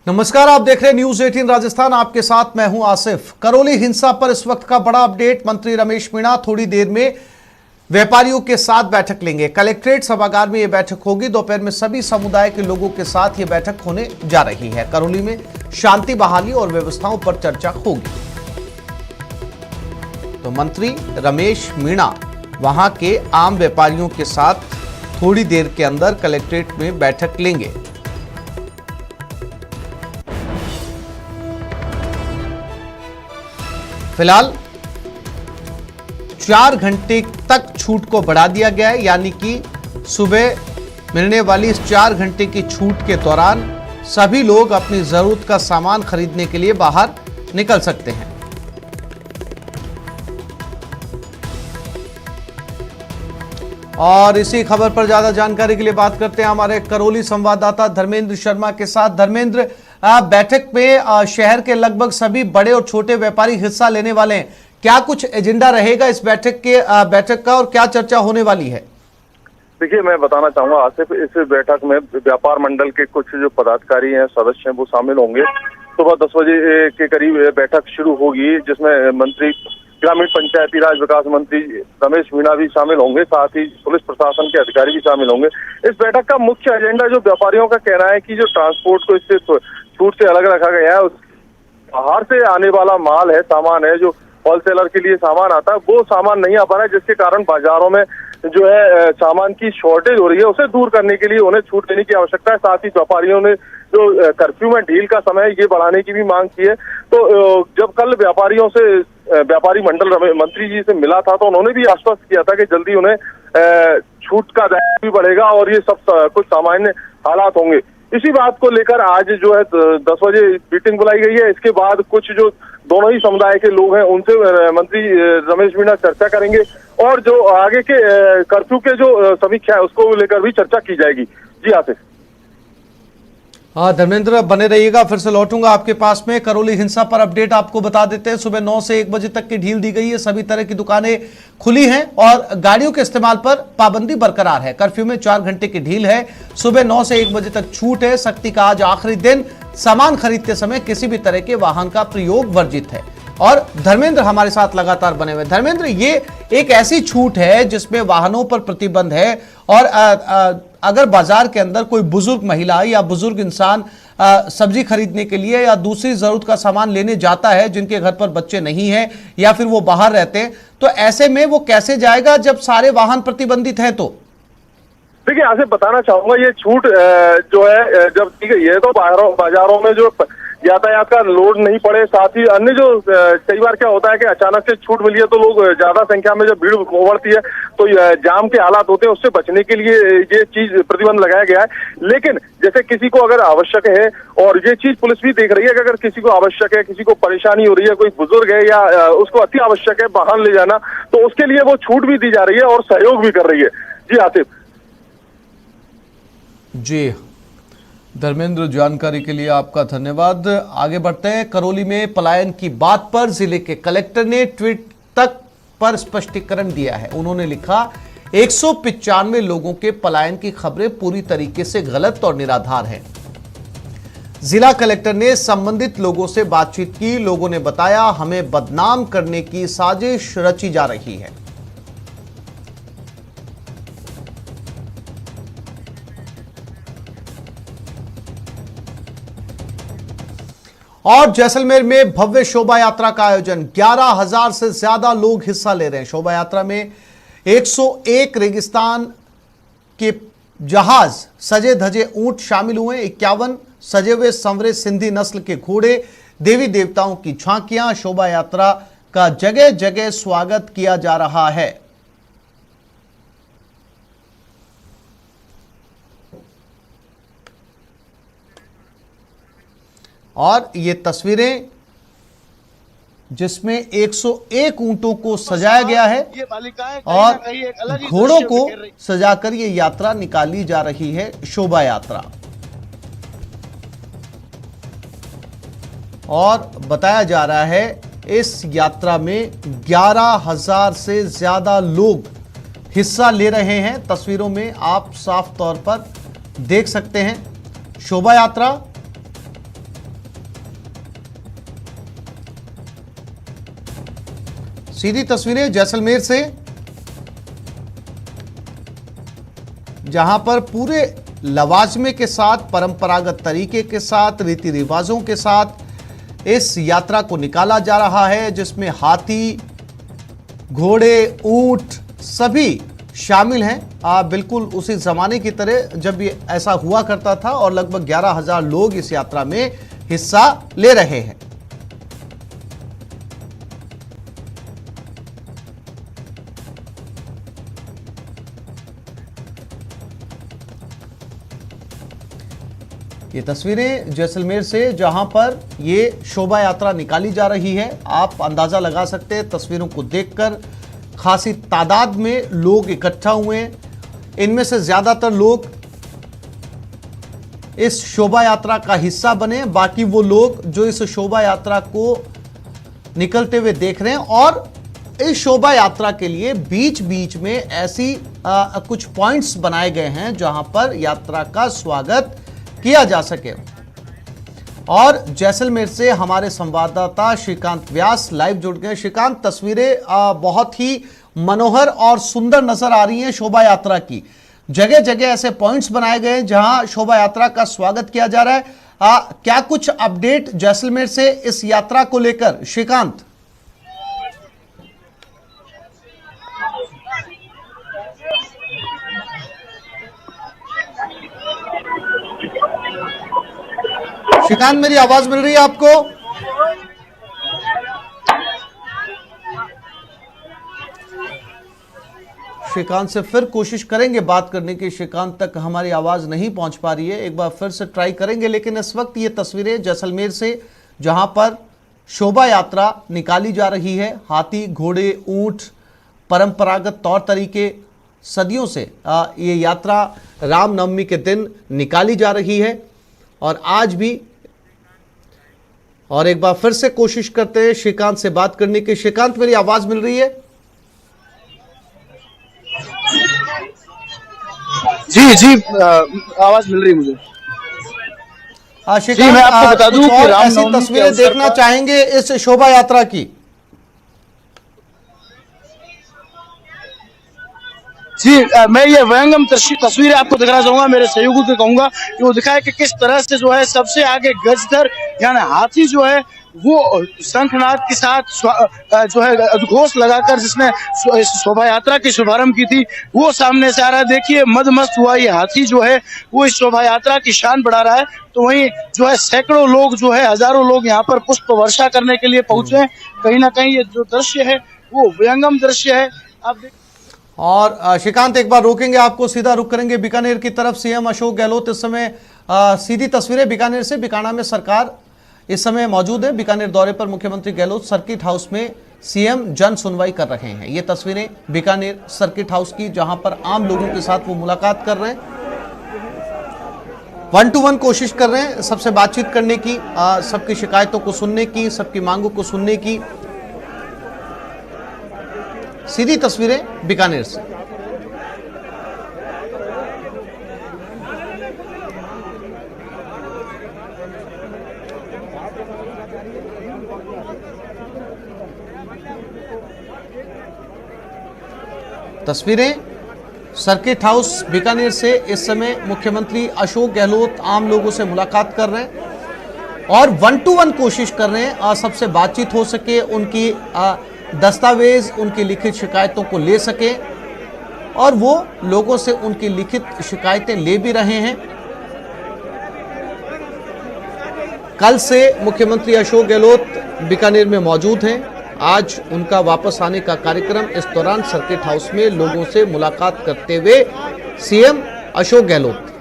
नमस्कार, आप देख रहे हैं न्यूज 18 राजस्थान। आपके साथ मैं हूं आसिफ। करौली हिंसा पर इस वक्त का बड़ा अपडेट। मंत्री रमेश मीणा थोड़ी देर में व्यापारियों के साथ बैठक लेंगे। कलेक्ट्रेट सभागार में यह बैठक होगी। दोपहर में सभी समुदाय के लोगों के साथ यह बैठक होने जा रही है। करौली में शांति बहाली और व्यवस्थाओं पर चर्चा होगी। तो मंत्री रमेश मीणा वहां के आम व्यापारियों के साथ थोड़ी देर के अंदर कलेक्ट्रेट में बैठक लेंगे। फिलहाल 4 घंटे तक छूट को बढ़ा दिया गया है, यानी कि सुबह मिलने वाली इस 4 घंटे की छूट के दौरान सभी लोग अपनी जरूरत का सामान खरीदने के लिए बाहर निकल सकते हैं। और इसी खबर पर ज्यादा जानकारी के लिए बात करते हैं हमारे करौली संवाददाता धर्मेंद्र शर्मा के साथ। धर्मेंद्र, बैठक में शहर के लगभग सभी बड़े और छोटे व्यापारी हिस्सा लेने वाले हैं। क्या कुछ एजेंडा रहेगा इस बैठक का और क्या चर्चा होने वाली है? देखिए, मैं बताना चाहूंगा आसिफ, इस बैठक में व्यापार मंडल के कुछ जो पदाधिकारी हैं, सदस्य हैं, वो शामिल होंगे। सुबह 10 बजे के करीब बैठक शुरू होगी, जिसमें मंत्री ग्रामीण पंचायती राज विकास मंत्री रमेश मीणा भी शामिल होंगे, साथ ही पुलिस प्रशासन के अधिकारी भी शामिल होंगे। इस बैठक का मुख्य एजेंडा, जो व्यापारियों का कहना है कि जो ट्रांसपोर्ट को इससे छूट से अलग रखा गया है, बाहर से आने वाला माल है, सामान है, जो होलसेलर के लिए सामान आता है, वो सामान नहीं आ पा रहा है, जिसके कारण बाजारों में जो है सामान की शॉर्टेज हो रही है। उसे दूर करने के लिए उन्हें छूट देने की आवश्यकता है। साथ ही व्यापारियों ने जो कर्फ्यू में ढील का समय ये बढ़ाने की भी मांग की है। तो जब कल व्यापारियों से व्यापारी मंडल मंत्री जी से मिला था, तो उन्होंने भी आश्वस्त किया था कि जल्दी उन्हें छूट का दायरा भी बढ़ेगा और ये सब कुछ सामान्य हालात होंगे। इसी बात को लेकर आज जो है 10 बजे मीटिंग बुलाई गई है। इसके बाद कुछ जो दोनों ही समुदाय के लोग हैं, उनसे मंत्री रमेश मीणा चर्चा करेंगे और जो आगे के कर्फ्यू के जो समीक्षा है, उसको लेकर भी चर्चा की जाएगी। जी आसिफ। हाँ धर्मेंद्र, बने रहिएगा, फिर से लौटूंगा आपके पास में। करौली हिंसा पर अपडेट आपको बता देते हैं। सुबह 9 से 1 बजे तक की ढील दी गई है। सभी तरह की दुकानें खुली हैं और गाड़ियों के इस्तेमाल पर पाबंदी बरकरार है। कर्फ्यू में 4 घंटे की ढील है। सुबह 9 से 1 बजे तक छूट है। सख्ती का आज आखिरी दिन। सामान खरीदते समय किसी भी तरह के वाहन का प्रयोग वर्जित है। और धर्मेंद्र हमारे साथ लगातार बने हुए। धर्मेंद्र, ये एक ऐसी छूट है जिसमें वाहनों पर प्रतिबंध है और अगर बाजार के अंदर कोई बुजुर्ग महिला या बुजुर्ग इंसान सब्जी खरीदने के लिए या दूसरी जरूरत का सामान लेने जाता है, जिनके घर पर बच्चे नहीं हैं या फिर वो बाहर रहते हैं, तो ऐसे में वो कैसे जाएगा जब सारे वाहन प्रतिबंधित हैं? तो देखिए, यहाँ से बताना चाहूंगा, ये छूट जो है जब दी गई है, तो बाजारों में जो यातायात का लोड नहीं पड़े, साथ ही अन्य जो कई बार क्या होता है कि अचानक से छूट मिली है तो लोग ज्यादा संख्या में जब भीड़ उमड़ती है तो जाम के हालात होते हैं, उससे बचने के लिए ये चीज प्रतिबंध लगाया गया है। लेकिन जैसे किसी को अगर आवश्यक है, और ये चीज पुलिस भी देख रही है कि अगर किसी को आवश्यक है, किसी को परेशानी हो रही है, कोई बुजुर्ग है या उसको अति आवश्यक है वाहन ले जाना, तो उसके लिए वो छूट भी दी जा रही है और सहयोग भी कर रही है। जी आसिफ। जी धर्मेंद्र, जानकारी के लिए आपका धन्यवाद। आगे बढ़ते हैं। करौली में पलायन की बात पर जिले के कलेक्टर ने ट्वीट तक पर स्पष्टीकरण दिया है। उन्होंने लिखा, 195 लोगों के पलायन की खबरें पूरी तरीके से गलत और निराधार हैं। जिला कलेक्टर ने संबंधित लोगों से बातचीत की। लोगों ने बताया, हमें बदनाम करने की साजिश रची जा रही है। और जैसलमेर में भव्य शोभा यात्रा का आयोजन। 11,000 से ज्यादा लोग हिस्सा ले रहे हैं। शोभा यात्रा में 101 रेगिस्तान के जहाज, सजे धजे ऊंट शामिल हुए। 51 सजे हुए संवरे सिंधी नस्ल के घोड़े, देवी देवताओं की झांकियां। शोभा यात्रा का जगह जगह स्वागत किया जा रहा है। और ये तस्वीरें जिसमें 101 ऊंटों को सजाया गया है और घोड़ों को सजाकर ये यात्रा निकाली जा रही है, शोभा यात्रा। और बताया जा रहा है इस यात्रा में 11,000 से ज्यादा लोग हिस्सा ले रहे हैं। तस्वीरों में आप साफ तौर पर देख सकते हैं शोभा यात्रा सीधी तस्वीरें जैसलमेर से, जहां पर पूरे लवाजमे के साथ, परंपरागत तरीके के साथ, रीति रिवाजों के साथ इस यात्रा को निकाला जा रहा है, जिसमें हाथी, घोड़े, ऊंट सभी शामिल हैं। बिल्कुल उसी जमाने की तरह जब ये ऐसा हुआ करता था, और लगभग 11,000 लोग इस यात्रा में हिस्सा ले रहे हैं। ये तस्वीरें जैसलमेर से, जहां पर ये शोभा यात्रा निकाली जा रही है। आप अंदाजा लगा सकते हैं तस्वीरों को देखकर, खासी तादाद में लोग इकट्ठा हुए हैं। इनमें से ज्यादातर लोग इस शोभा यात्रा का हिस्सा बने, बाकी वो लोग जो इस शोभा यात्रा को निकलते हुए देख रहे हैं। और इस शोभा यात्रा के लिए बीच बीच में ऐसी कुछ पॉइंट्स बनाए गए हैं जहां पर यात्रा का स्वागत किया जा सके। और जैसलमेर से हमारे संवाददाता श्रीकांत व्यास लाइव जुड़ गए। श्रीकांत, तस्वीरें बहुत ही मनोहर और सुंदर नजर आ रही हैं शोभा यात्रा की। जगह जगह ऐसे पॉइंट्स बनाए गए हैं जहां शोभा यात्रा का स्वागत किया जा रहा है। क्या कुछ अपडेट जैसलमेर से इस यात्रा को लेकर, श्रीकांत? श्रीकांत, मेरी आवाज मिल रही है आपको? श्रीकांत से फिर कोशिश करेंगे बात करने की। श्रीकांत तक हमारी आवाज नहीं पहुंच पा रही है, एक बार फिर से ट्राई करेंगे। लेकिन इस वक्त ये तस्वीरें जैसलमेर से, जहां पर शोभा यात्रा निकाली जा रही है। हाथी, घोड़े, ऊंट, परंपरागत तौर तरीके, सदियों से ये यात्रा रामनवमी के दिन निकाली जा रही है। और आज भी, और एक बार फिर से कोशिश करते हैं श्रीकांत से बात करने की। श्रीकांत, मेरी आवाज मिल रही है? जी आवाज मिल रही है मुझे। श्रीकांत, मैं आपको बता दूं कि ऐसी तस्वीरें देखना चाहेंगे इस शोभा यात्रा की? जी मैं ये व्यंगम तस्वीरें आपको दिखाना चाहूंगा। मेरे सहयोगी को कहूंगा कि वो दिखाए कि किस तरह से जो है सबसे आगे गजधर यानी हाथी जो है वो शंखनाद के साथ जो है उद्घोष लगाकर जिसने शोभा यात्रा की शुभारंभ की थी, वो सामने से आ रहा है। देखिए मदमस्त हुआ ये हाथी जो है वो इस शोभा यात्रा की शान बढ़ा रहा है। तो वहीं जो है सैकड़ों लोग जो है, हजारों लोग यहाँ पर पुष्प वर्षा करने के लिए पहुंचे हैं। कहीं ना कहीं ये जो दृश्य है वो व्यंगम दृश्य है। आप और श्रीकांत, एक बार रोकेंगे आपको, सीधा रुक करेंगे बीकानेर की तरफ। सीएम अशोक गहलोत इस समय सीधी तस्वीरें बीकानेर से, बीकाना में सरकार इस समय मौजूद है। बीकानेर दौरे पर मुख्यमंत्री गहलोत सर्किट हाउस में सीएम जन सुनवाई कर रहे हैं। ये तस्वीरें बीकानेर सर्किट हाउस की, जहां पर आम लोगों के साथ वो मुलाकात कर रहे हैं, 1-to-1 कोशिश कर रहे हैं सबसे बातचीत करने की, सबकी शिकायतों को सुनने की, सबकी मांगों को सुनने की। सीधी तस्वीरें बीकानेर से। तस्वीरें सर्किट हाउस बीकानेर से। इस समय मुख्यमंत्री अशोक गहलोत आम लोगों से मुलाकात कर रहे हैं और 1-to-1 कोशिश कर रहे हैं सबसे बातचीत हो सके, उनकी दस्तावेज, उनकी लिखित शिकायतों को ले सके, और वो लोगों से उनकी लिखित शिकायतें ले भी रहे हैं। कल से मुख्यमंत्री अशोक गहलोत बीकानेर में मौजूद हैं। आज उनका वापस आने का कार्यक्रम। इस दौरान सर्किट हाउस में लोगों से मुलाकात करते हुए सीएम अशोक गहलोत।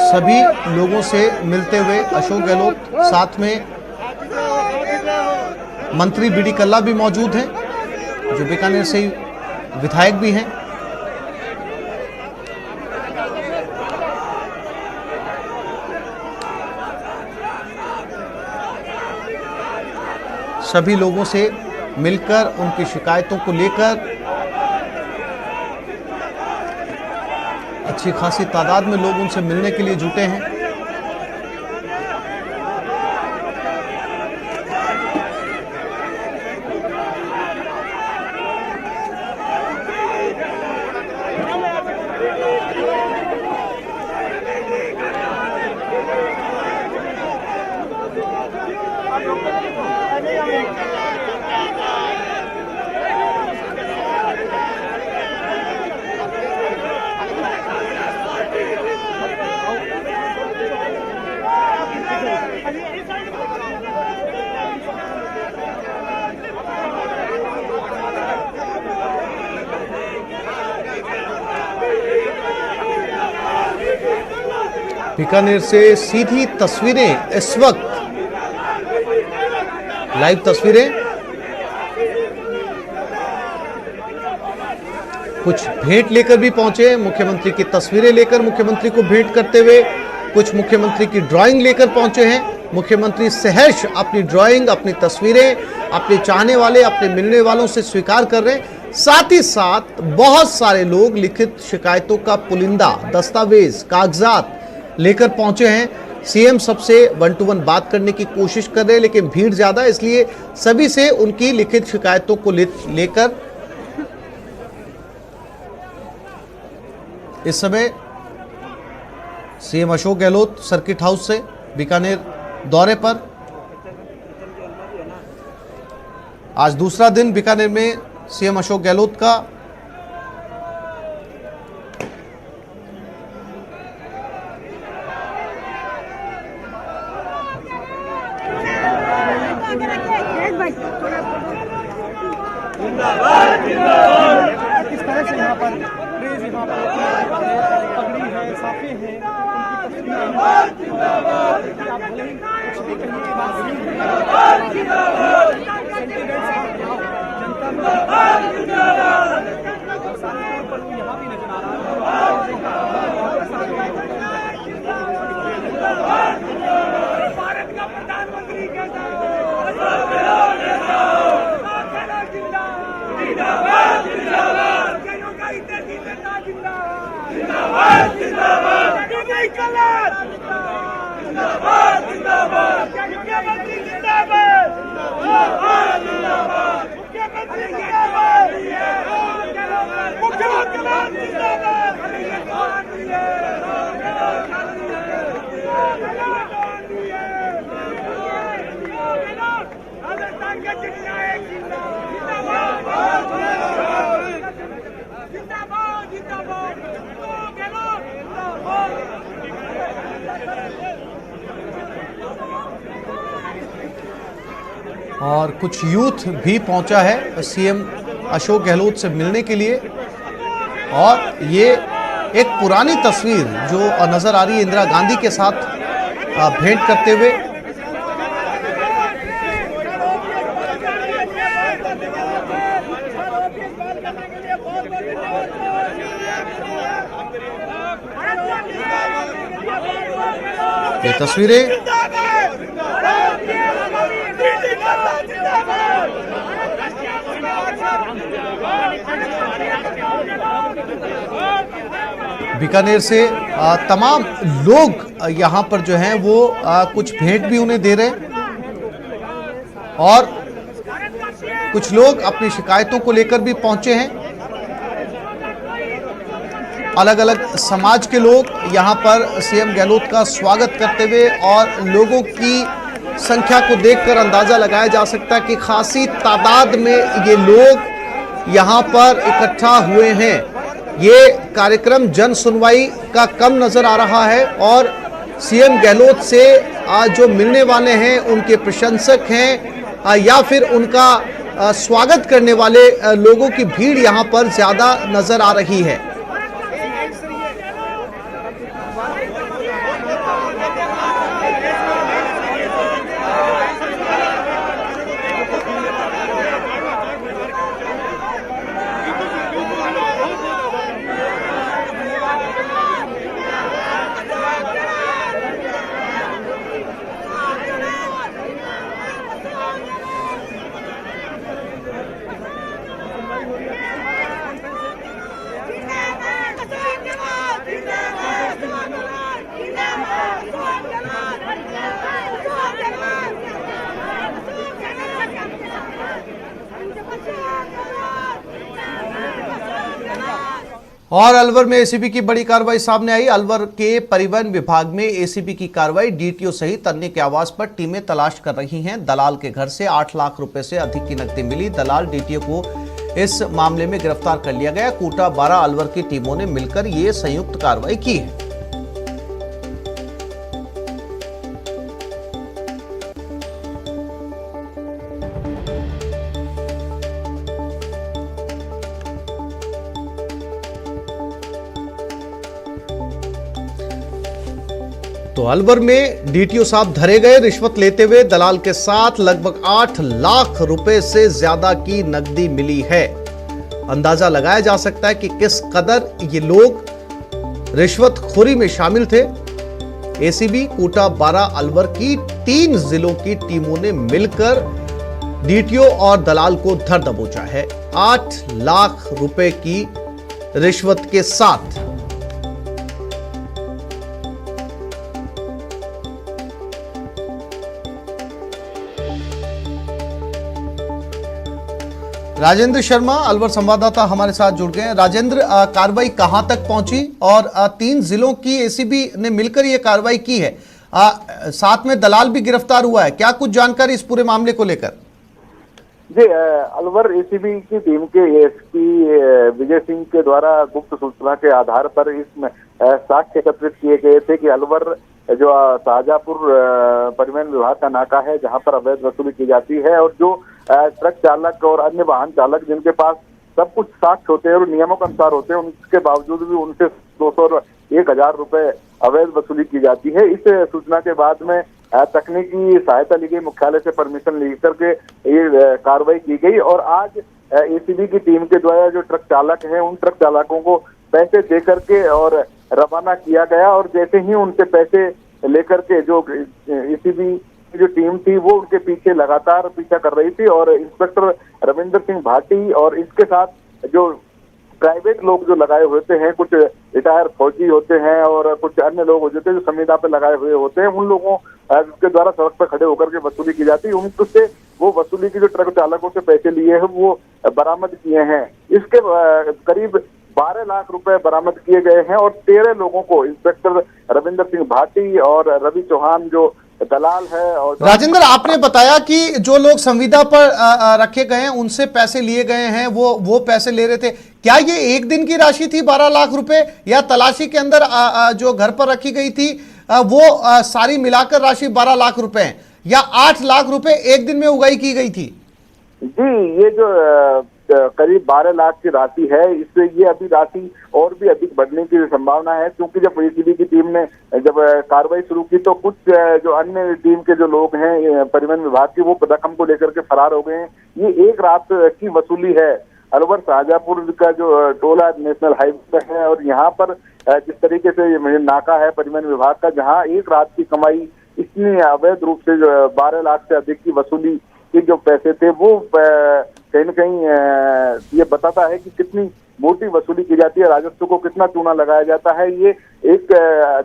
सभी लोगों से मिलते हुए अशोक गहलोत, साथ में मंत्री बीडी कल्ला भी मौजूद हैं, जो बीकानेर से विधायक भी हैं। सभी लोगों से मिलकर उनकी शिकायतों को लेकर अच्छी खासी तादाद में लोग उनसे मिलने के लिए जुटे हैं। बीकानेर से सीधी तस्वीरें इस वक्त, लाइव तस्वीरें। कुछ भेंट लेकर भी पहुंचे, मुख्यमंत्री की तस्वीरें लेकर मुख्यमंत्री को भेंट करते हुए, कुछ मुख्यमंत्री की ड्राइंग लेकर पहुंचे हैं। मुख्यमंत्री सहर्ष अपनी ड्राइंग, अपनी तस्वीरें अपने चाहने वाले, अपने मिलने वालों से स्वीकार कर रहे हैं। साथ ही साथ बहुत सारे लोग लिखित शिकायतों का पुलिंदा, दस्तावेज, कागजात लेकर पहुंचे हैं। सीएम सबसे 1 to 1 बात करने की कोशिश कर रहे हैं, लेकिन भीड़ ज्यादा, इसलिए सभी से उनकी लिखित शिकायतों को लेकर इस समय CM Ashok Gehlot circuit house से बीकानेर दौरे पर। आज दूसरा दिन बीकानेर में सीएम अशोक गहलोत का। किस तरह से यहाँ पर प्रेज, यहाँ पर पगड़ी है, साफे हैं, उनकी तस्वीरें हैं। आप भले ही कुछ भी कहिए, बात जनता में सारे पर यहाँ भी नजर आ रहा है। भारत का प्रधानमंत्री कहता है और कुछ यूथ भी पहुंचा है सीएम अशोक गहलोत से मिलने के लिए। और ये एक पुरानी तस्वीर जो नजर आ रही है इंदिरा गांधी के साथ भेंट करते हुए। ये तस्वीरें बीकानेर से तमाम लोग यहाँ पर जो हैं वो कुछ भेंट भी उन्हें दे रहे हैं और कुछ लोग अपनी शिकायतों को लेकर भी पहुंचे हैं। अलग अलग समाज के लोग यहाँ पर सीएम गहलोत का स्वागत करते हुए, और लोगों की संख्या को देखकर अंदाजा लगाया जा सकता है कि खासी तादाद में ये लोग यहाँ पर इकट्ठा हुए हैं। ये कार्यक्रम जन सुनवाई का कम नजर आ रहा है और सीएम गहलोत से आज जो मिलने वाले हैं, उनके प्रशंसक हैं या फिर उनका स्वागत करने वाले लोगों की भीड़ यहाँ पर ज्यादा नजर आ रही है। और अलवर में एसीबी की बड़ी कार्रवाई सामने आई। अलवर के परिवहन विभाग में एसीबी की कार्रवाई। डीटीओ सहित अन्य के आवास पर टीमें तलाश कर रही हैं। दलाल के घर से 8 लाख रुपए से अधिक की नकदी मिली। दलाल डीटीओ को इस मामले में गिरफ्तार कर लिया गया। कोटा 12 अलवर की टीमों ने मिलकर ये संयुक्त कार्रवाई की है। तो अलवर में डीटीओ साहब धरे गए रिश्वत लेते हुए। दलाल के साथ लगभग 8 लाख रुपए से ज्यादा की नकदी मिली है। अंदाजा लगाया जा सकता है कि किस कदर ये लोग रिश्वतखोरी में शामिल थे। एसीबी कोटा 12 अलवर की 3 जिलों की टीमों ने मिलकर डीटीओ और दलाल को धर दबोचा है 8 लाख रुपए की रिश्वत के साथ। राजेंद्र शर्मा अलवर संवाददाता हमारे साथ जुड़ गए हैं। राजेंद्र, कार्रवाई कहां तक पहुंची और 3 जिलों की एसीबी ने मिलकर यह कार्रवाई की है, साथ में दलाल भी गिरफ्तार हुआ है। क्या कुछ जानकारी इस पूरे मामले को लेकर? जी, अलवर एसीबी की टीम के एसपी विजय सिंह के द्वारा गुप्त सूचना के आधार पर इसमें साक्ष्य एकत्रित किए गए थे कि अलवर जो शाहजहांपुर परिवहन विभाग का नाका है, जहां पर अवैध वसूली की जाती है, और जो ट्रक चालक और अन्य वाहन चालक जिनके पास सब कुछ साक्ष्य होते हैं और नियमों के अनुसार होते हैं, उनके बावजूद भी उनसे 200 और 1000 रुपए अवैध वसूली की जाती है। इस सूचना के बाद में तकनीकी सहायता ली गई, मुख्यालय से परमिशन लेकर के ये कार्रवाई की गई। और आज एसीबी की टीम के द्वारा जो ट्रक चालक हैं, उन ट्रक चालकों को पैसे दे करके और रवाना किया गया। और जैसे ही उनसे पैसे लेकर के जो एसीबी की जो टीम थी वो उनके पीछे लगातार पीछा कर रही थी, और इंस्पेक्टर रविंद्र सिंह भाटी और इसके साथ जो प्राइवेट लोग जो लगाए होते हैं, कुछ रिटायर फौजी होते हैं और कुछ अन्य लोग होते हैं जो संविदा पे लगाए हुए होते हैं, उन लोगों के द्वारा सड़क पर खड़े होकर के वसूली की जाती है। उनसे वो वसूली की जो ट्रक चालकों से पैसे लिए हैं वो बरामद किए हैं। इसके करीब 12 लाख रुपए बरामद किए गए हैं और 13 लोगों को इंस्पेक्टर रविंद्र सिंह भाटी और रवि चौहान जो दलाल है। और राजेंद्र, आपने बताया कि जो लोग संविदा पर रखे गए हैं उनसे पैसे लिए गए हैं, वो पैसे ले रहे थे। क्या ये एक दिन की राशि थी 12 लाख रुपए, या तलाशी के अंदर जो घर पर रखी गई थी वो सारी मिलाकर राशि 12 लाख रुपए है, या 8 लाख रुपए एक दिन में उगाई की गई थी? जी, ये जो करीब 12 लाख की राशि है, इससे ये अभी राशि और भी अधिक बढ़ने की संभावना है, क्योंकि जब एसीबी की टीम ने जब कार्रवाई शुरू की तो कुछ जो अन्य टीम के जो लोग हैं परिवहन विभाग के, वो रकम को लेकर के फरार हो गए हैं। ये एक रात की वसूली है। अलवर शाहजहांपुर का जो टोला नेशनल हाईवे है, और यहाँ पर जिस तरीके से नाका है परिवहन विभाग का, जहाँ एक रात की कमाई इतनी अवैध रूप से 12 लाख से अधिक की वसूली के जो पैसे थे, वो कहीं न कहीं ये बताता है कि कितनी मोटी वसूली की जाती है, राजस्व को कितना चूना लगाया जाता है। ये एक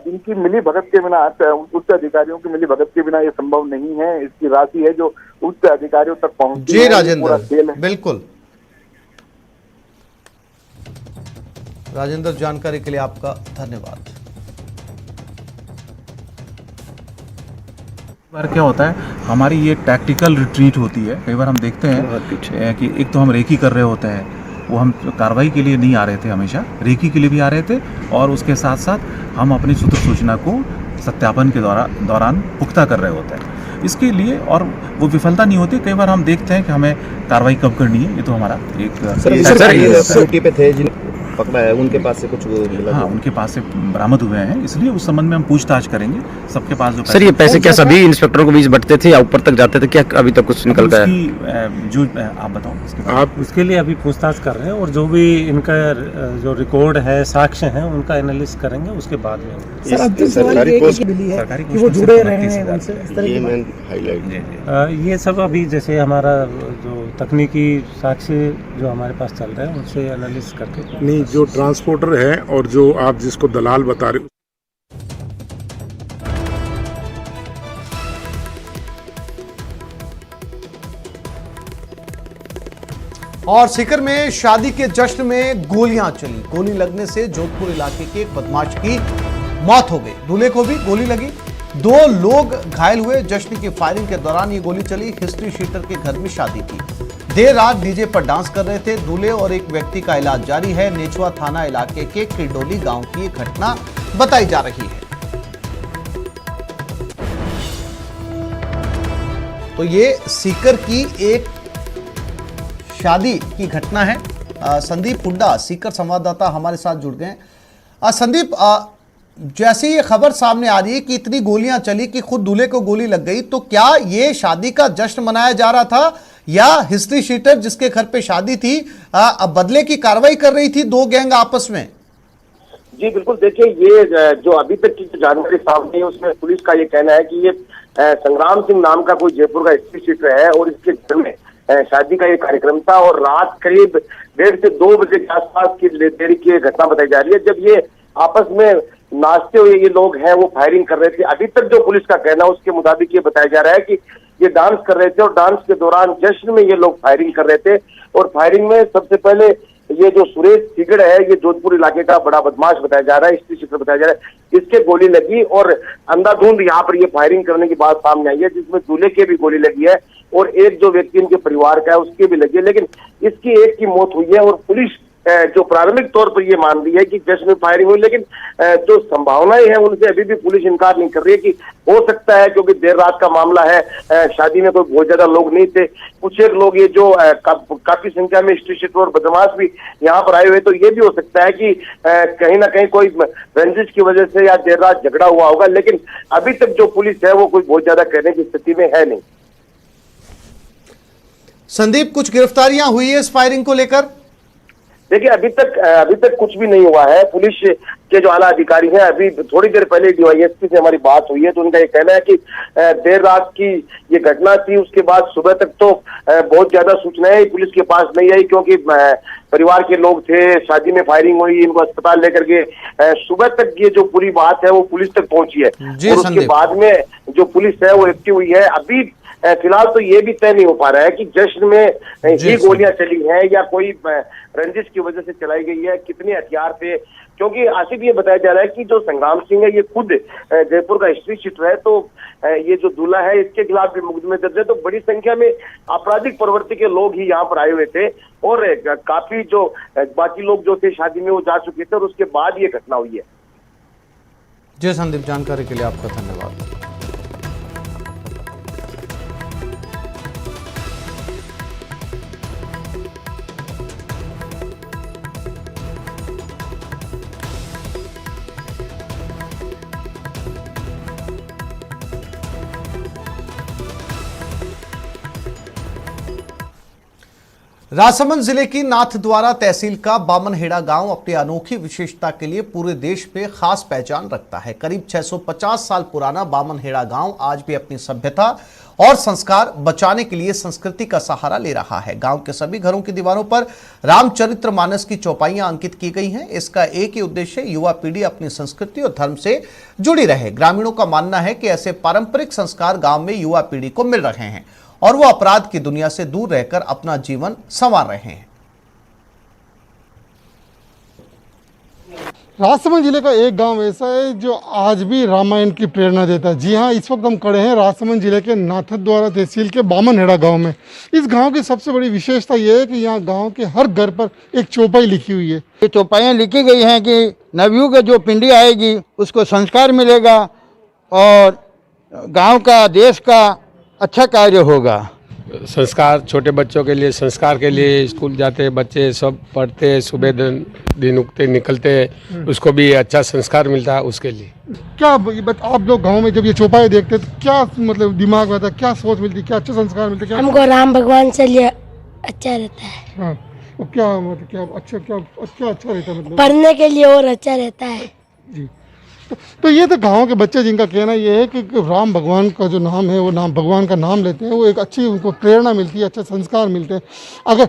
दिन की मिली भगत के बिना, उच्च अधिकारियों की मिली भगत के बिना ये संभव नहीं है। इसकी राशि है जो उच्च अधिकारियों तक पहुंचती है। जी राजेंद्र, बिल्कुल राजेंद्र, जानकारी के लिए आपका धन्यवाद। बार क्या होता है, हमारी ये टैक्टिकल रिट्रीट होती है। कई बार हम देखते हैं कि एक तो हम रेकी कर रहे होते हैं, वो हम कार्रवाई के लिए नहीं आ रहे थे, हमेशा रेकी के लिए भी आ रहे थे, और उसके साथ साथ हम अपनी सूत्र सूचना को सत्यापन के दौरान पुख्ता कर रहे होते हैं। इसके लिए, और वो विफलता नहीं होती। कई बार हम देखते हैं कि हमें कार्रवाई कब करनी है। ये तो हमारा एक पे थे जिन पकड़ा है, उनके पास से कुछ मिला? हाँ, उनके पास से बरामद हुए हैं, इसलिए उस संबंध में हम पूछताछ करेंगे। सबके पास जो सर, ये पैसे क्या सभी इंस्पेक्टरों के बीच बंटते थे या ऊपर तक जाते थे? क्या अभी तक कुछ निकल गया है? जो आप बताओ। आप उसके लिए अभी पूछताछ कर रहे हैं, और जो भी इनका जो रिकॉर्ड है, साक्ष्य हैं, उनका एनालिसिस करेंगे, उसके बाद में सरकारी पोस्ट मिली है कि वो जुड़े रहे हैं उनसे, इस तरह ये मेन हाईलाइट। ये सब अभी जैसे हमारा जो तकनीकी साक्ष्य जो हमारे पास चल रहे हैं, उनसे एनालिसिस करके नहीं, जो ट्रांसपोर्टर है और जो आप जिसको दलाल बता रहे हो, और सीकर में शादी के जश्न में गोलियां चली। गोली लगने से जोधपुर इलाके के एक बदमाश की मौत हो गई। दूल्हे को भी गोली लगी, 2 लोग घायल हुए। जश्न की फायरिंग के दौरान ये गोली चली। हिस्ट्री शीटर के घर में शादी थी। देर रात डीजे पर डांस कर रहे थे दूल्हे और एक व्यक्ति का इलाज जारी है। नेचुआ थाना इलाके के किरडोली गांव की एक घटना बताई जा रही है। तो ये सीकर की एक शादी की घटना है। संदीप हुड्डा सीकर संवाददाता हमारे साथ जुड़ गए हैं। संदीप, जैसे ये खबर सामने आ रही है कि इतनी गोलियां चली कि खुद दूल्हे को गोली लग गई, तो क्या ये शादी का जश्न मनाया जा रहा था या हिस्ट्री शीटर जिसके घर पे शादी थी बदले की कार्रवाई कर रही थी 2 गैंग आपस में? जी बिल्कुल, देखिए ये जो अभी तक की जानकारी सामने है उसमें पुलिस का ये कहना है कि ये संग्राम सिंह नाम का कोई जयपुर का हिस्ट्री शीटर है और इसके घर में शादी का ये कार्यक्रम था और रात करीब 1:30 से 2 बजे के आसपास की देरी की घटना बताई जा रही है, जब ये आपस में नाचते हुए ये लोग हैं वो फायरिंग कर रहे थे। अभी तक जो पुलिस का कहना है उसके मुताबिक ये बताया जा रहा है कि ये डांस कर रहे थे और डांस के दौरान जश्न में ये लोग फायरिंग कर रहे थे और फायरिंग में सबसे पहले ये जो सुरेश सिगड़ है ये जोधपुर इलाके का बड़ा बदमाश बताया जा रहा है, हिस्ट्री शीटर बताया जा रहा है, इसके गोली लगी और अंधाधुंध यहाँ पर ये फायरिंग करने की बात सामने आई है, जिसमें दूल्हे के भी गोली लगी है और एक जो व्यक्ति इनके परिवार का है उसके भी लगी है, लेकिन इसकी एक की मौत हुई है। और पुलिस जो प्राथमिक तौर पर ये मान रही है कि जश्न में फायरिंग हुई, लेकिन जो संभावनाएं हैं उनसे अभी भी पुलिस इनकार नहीं कर रही है कि हो सकता है, क्योंकि देर रात का मामला है, शादी में कोई बहुत ज्यादा लोग नहीं थे, कुछ एक लोग ये जो काफी संख्या में हिस्ट्री शीटर और बदमाश भी यहाँ पर आए हुए, तो ये भी हो सकता है कि कहीं ना कहीं कोई रंजिश की वजह से या देर रात झगड़ा हुआ होगा, लेकिन अभी तक जो पुलिस है वो कोई बहुत ज्यादा कहने की स्थिति में है नहीं। संदीप, कुछ गिरफ्तारियां हुई है इस फायरिंग को लेकर? देखिए अभी तक कुछ भी नहीं हुआ है। पुलिस के जो आला अधिकारी हैं, अभी थोड़ी देर पहले डीवाईएसपी से हमारी बात हुई है तो उनका ये कहना है कि देर रात की ये घटना थी, उसके बाद सुबह तक तो बहुत ज्यादा सूचनाएं पुलिस के पास नहीं आई, क्योंकि परिवार के लोग थे, शादी में फायरिंग हुई, इनको अस्पताल लेकर के सुबह तक ये जो पूरी बात है वो पुलिस तक पहुंची है और उसके बाद में जो पुलिस है वो एक्टिव हुई है। अभी फिलहाल तो ये भी तय नहीं हो पा रहा है कि जश्न में ही गोलियां चली हैं या कोई रंजिश की वजह से चलाई गई है, कितने हथियार थे, क्योंकि आसिफ ये बताया जा रहा है कि जो संग्राम सिंह है ये खुद जयपुर का हिस्ट्री शीटर है, तो ये जो दूल्हा है इसके खिलाफ भी मुकदमे दर्ज है। तो बड़ी संख्या में आपराधिक प्रवृत्ति के लोग ही यहाँ पर आए हुए थे और काफी जो बाकी लोग जो थे शादी में वो जा चुके थे और उसके बाद ये घटना हुई है। जी संदीप, जानकारी के लिए आपका धन्यवाद। राजसमंद जिले की नाथद्वारा तहसील का बामनहेड़ा गांव अपनी अनोखी विशेषता के लिए पूरे देश में खास पहचान रखता है। करीब 650 साल पुराना बामनहेड़ा गांव आज भी अपनी सभ्यता और संस्कार बचाने के लिए संस्कृति का सहारा ले रहा है। गांव के सभी घरों की दीवारों पर रामचरितमानस की चौपाइयां अंकित की गई हैं। इसका एक ही उद्देश्य है, युवा पीढ़ी अपनी संस्कृति और धर्म से जुड़ी रहे। ग्रामीणों का मानना है कि ऐसे पारंपरिक संस्कार गांव में युवा पीढ़ी को मिल रहे हैं और वो अपराध की दुनिया से दूर रहकर अपना जीवन संवार रहे हैं। राजसमंद जिले का एक गांव ऐसा है जो आज भी रामायण की प्रेरणा देता है। जी हाँ, इस वक्त हम खड़े हैं राजसमंद जिले के नाथद्वारा तहसील के बामनहेड़ा गांव में। इस गांव की सबसे बड़ी विशेषता यह है कि यहाँ गांव के हर घर पर एक चौपाई लिखी हुई है। ये चौपाइयाँ लिखी गई हैं कि नवयुग जो पिंडी आएगी उसको संस्कार मिलेगा और गाँव का, देश का अच्छा कार्य होगा। संस्कार, छोटे बच्चों के लिए संस्कार के लिए स्कूल जाते बच्चे सब पढ़ते, सुबह दिन उगते निकलते, उसको भी अच्छा संस्कार मिलता है उसके लिए। क्या आप लोग गांव में जब ये चौपाई देखते तो क्या मतलब दिमाग में आता, क्या सोच मिलती, क्या अच्छे संस्कार मिलते? क्या हमको राम भगवान से लिए अच्छा रहता है। हाँ, क्या मतलब क्या अच्छा रहता है, मतलब पढ़ने के लिए और अच्छा रहता है जी। तो ये तो गांव के बच्चे जिनका कहना ये है कि राम भगवान का जो नाम है वो नाम भगवान का नाम लेते हैं, वो एक अच्छी उनको प्रेरणा मिलती है, अच्छे संस्कार मिलते हैं। अगर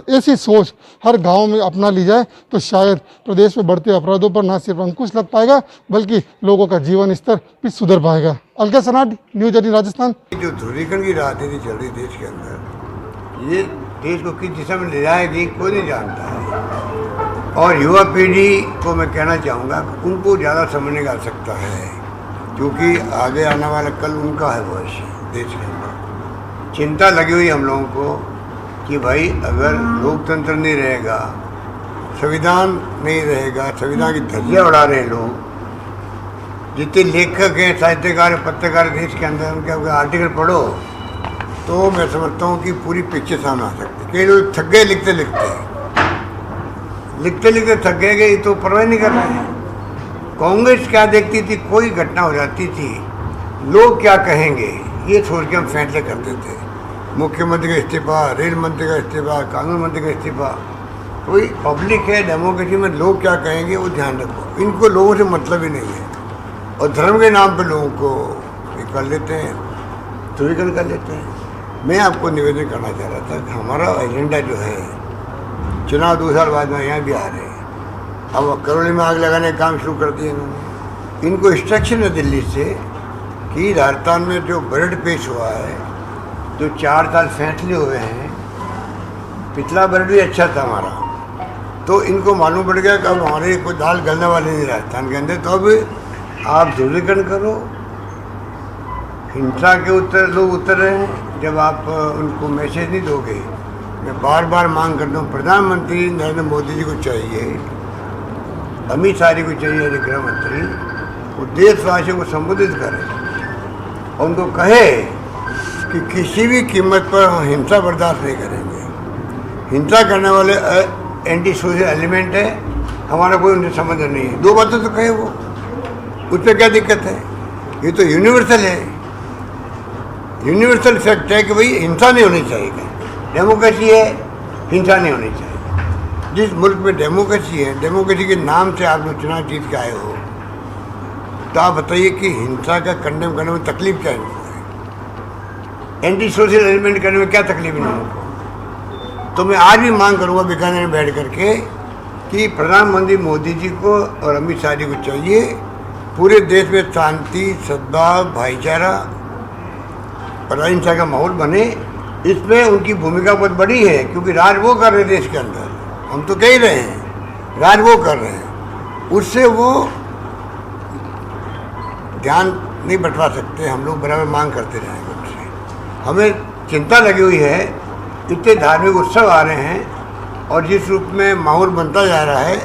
ऐसी सोच हर गांव में अपना ली जाए तो शायद प्रदेश में बढ़ते अपराधों पर ना सिर्फ अंकुश लग पाएगा बल्कि लोगों का जीवन स्तर भी सुधर पाएगा। अलका सनाड, न्यूज 18 राजस्थान। जो ध्रुवीकरण की राजनीति चल रही देश के अंदर, ये देश को किस दिशा में ले जाएगी कोई नहीं जानता है। और युवा पीढ़ी को मैं कहना चाहूँगा कि उनको ज़्यादा समझने की आवश्यकता है, क्योंकि आगे आने वाला कल उनका है भविष्य देश के अंदर। चिंता लगी हुई हम लोगों को कि भाई अगर लोकतंत्र नहीं रहेगा, संविधान नहीं रहेगा, संविधान की धज्जियाँ उड़ा रहे हैं लोग, जितने लेखक हैं, साहित्यकार, पत्रकार देश के अंदर, उनके अगर आर्टिकल पढ़ो तो मैं समझता हूँ कि पूरी पिक्चर सामने आ सकती है। कई लोग थक गए लिखते लिखते थक गए, तो परवाह नहीं कर रहे हैं। कांग्रेस क्या देखती थी, कोई घटना हो जाती थी लोग क्या कहेंगे ये सोच के हम फैसले करते थे। मुख्यमंत्री का इस्तीफा, रेल मंत्री का इस्तीफा, कानून मंत्री का इस्तीफा, कोई पब्लिक है, डेमोक्रेसी में लोग क्या कहेंगे वो ध्यान रखो। इनको लोगों से मतलब ही नहीं है और धर्म के नाम पे लोगों को ये कर लेते हैं, ध्रुवीकरण कर लेते हैं। मैं आपको निवेदन करना चाह रहा था कि हमारा एजेंडा जो है, चुनाव 2 साल बाद में यहाँ भी आ रहे हैं, अब करौली में आग लगाने का काम शुरू कर दिया इन्होंने। इनको इंस्ट्रक्शन है दिल्ली से कि राजस्थान में जो बजट पेश हुआ है, जो 4 साल फैसले हुए हैं, पिछला बजट भी अच्छा था हमारा, तो इनको मालूम पड़ गया कि अब हमारे कोई दाल गलने वाले नहीं राजस्थान के अंदर, तो अब आप ध्रुवीकरण करो। हिंसा के लोग उतर रहे हैं, जब आप उनको मैसेज नहीं दोगे। मैं बार बार मांग करता हूँ, प्रधानमंत्री नरेंद्र मोदी जी को चाहिए, अमित शाह जी को चाहिए, गृह मंत्री, वो देशवासियों को संबोधित करें और उनको कहे कि किसी भी कीमत पर हम हिंसा बर्दाश्त नहीं करेंगे। हिंसा करने वाले एंटी सोशल एलिमेंट है, हमारा कोई उनसे संबंध नहीं है। 2 बातें तो कहे वो, उसमें क्या दिक्कत है? ये तो यूनिवर्सल है, यूनिवर्सल फैक्ट है कि भाई हिंसा नहीं होनी चाहिए। डेमोक्रेसी है, हिंसा नहीं होनी चाहिए। जिस मुल्क में डेमोक्रेसी है, डेमोक्रेसी के नाम से आप लोग चुनाव जीत के आए हो, तो आप बताइए कि हिंसा का कंडेम करने में तकलीफ क्या है? एंटी सोशल एलिमेंट करने में क्या तकलीफ है उनको? तो मैं आज भी मांग करूँगा बीकानेर में बैठ करके कि प्रधानमंत्री मोदी जी को और अमित शाह जी को चाहिए पूरे देश में शांति, सद्भाव, भाईचारा और अहिंसा का माहौल बने। इसमें उनकी भूमिका बहुत बड़ी है, क्योंकि राज वो कर रहे हैं देश के अंदर, हम तो कह ही रहे हैं राज वो कर रहे हैं, उससे वो ध्यान नहीं बंटवा सकते। हम लोग बराबर मांग करते रहेंगे उनसे। हमें चिंता लगी हुई है, इतने धार्मिक उत्सव आ रहे हैं और जिस रूप में माहौल बनता जा रहा है,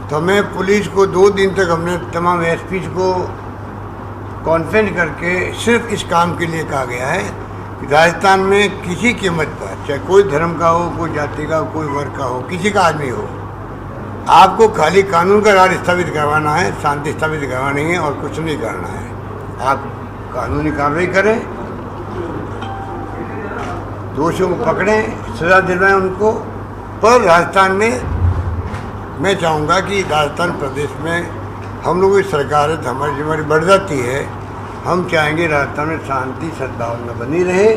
तो हमें पुलिस को 2 दिन तक हमने तमाम एसपीज को कॉन्फ्रेंस करके सिर्फ इस काम के लिए कहा गया है कि राजस्थान में किसी कीमत पर, चाहे कोई धर्म का हो, कोई जाति का हो, कोई वर्ग का हो, किसी का आदमी हो, आपको खाली कानून का राज स्थापित करवाना है, शांति स्थापित करवानी है और कुछ नहीं करना है। आप कानूनी कार्रवाई करें, दोषियों को पकड़ें, सजा दिलवाएं उनको। पर राजस्थान में मैं चाहूँगा कि राजस्थान प्रदेश में हम लोगों की सरकार है, हमारी जिम्मेदारी बढ़ जाती है। हम चाहेंगे राजस्थान में शांति सद्भावना बनी रहे।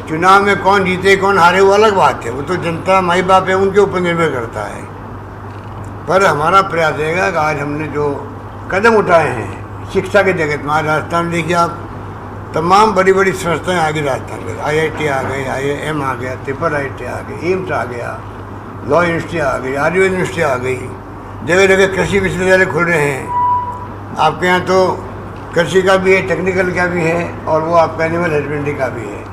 चुनाव में कौन जीते कौन हारे वो अलग बात है, वो तो जनता माई बाप है, उनके ऊपर निर्भर करता है। पर हमारा प्रयास रहेगा कि आज हमने जो कदम उठाए हैं शिक्षा के जगत में, आज राजस्थान देखिए आप, तमाम बड़ी बड़ी संस्थाएं आ गई राजस्थान में। IIT आ गए, IIM आ गया, IIIT आ गई, एम्स आ गया, लॉ यूनिवर्सिटी आ गई, आयुर्वेद यूनिवर्सिटी आ गई, जगह जगह कृषि विश्वविद्यालय खुल रहे हैं। आपके यहाँ तो कृषि का भी है, टेक्निकल का भी है और वो आपका एनिमल हस्बेंड्री का भी है,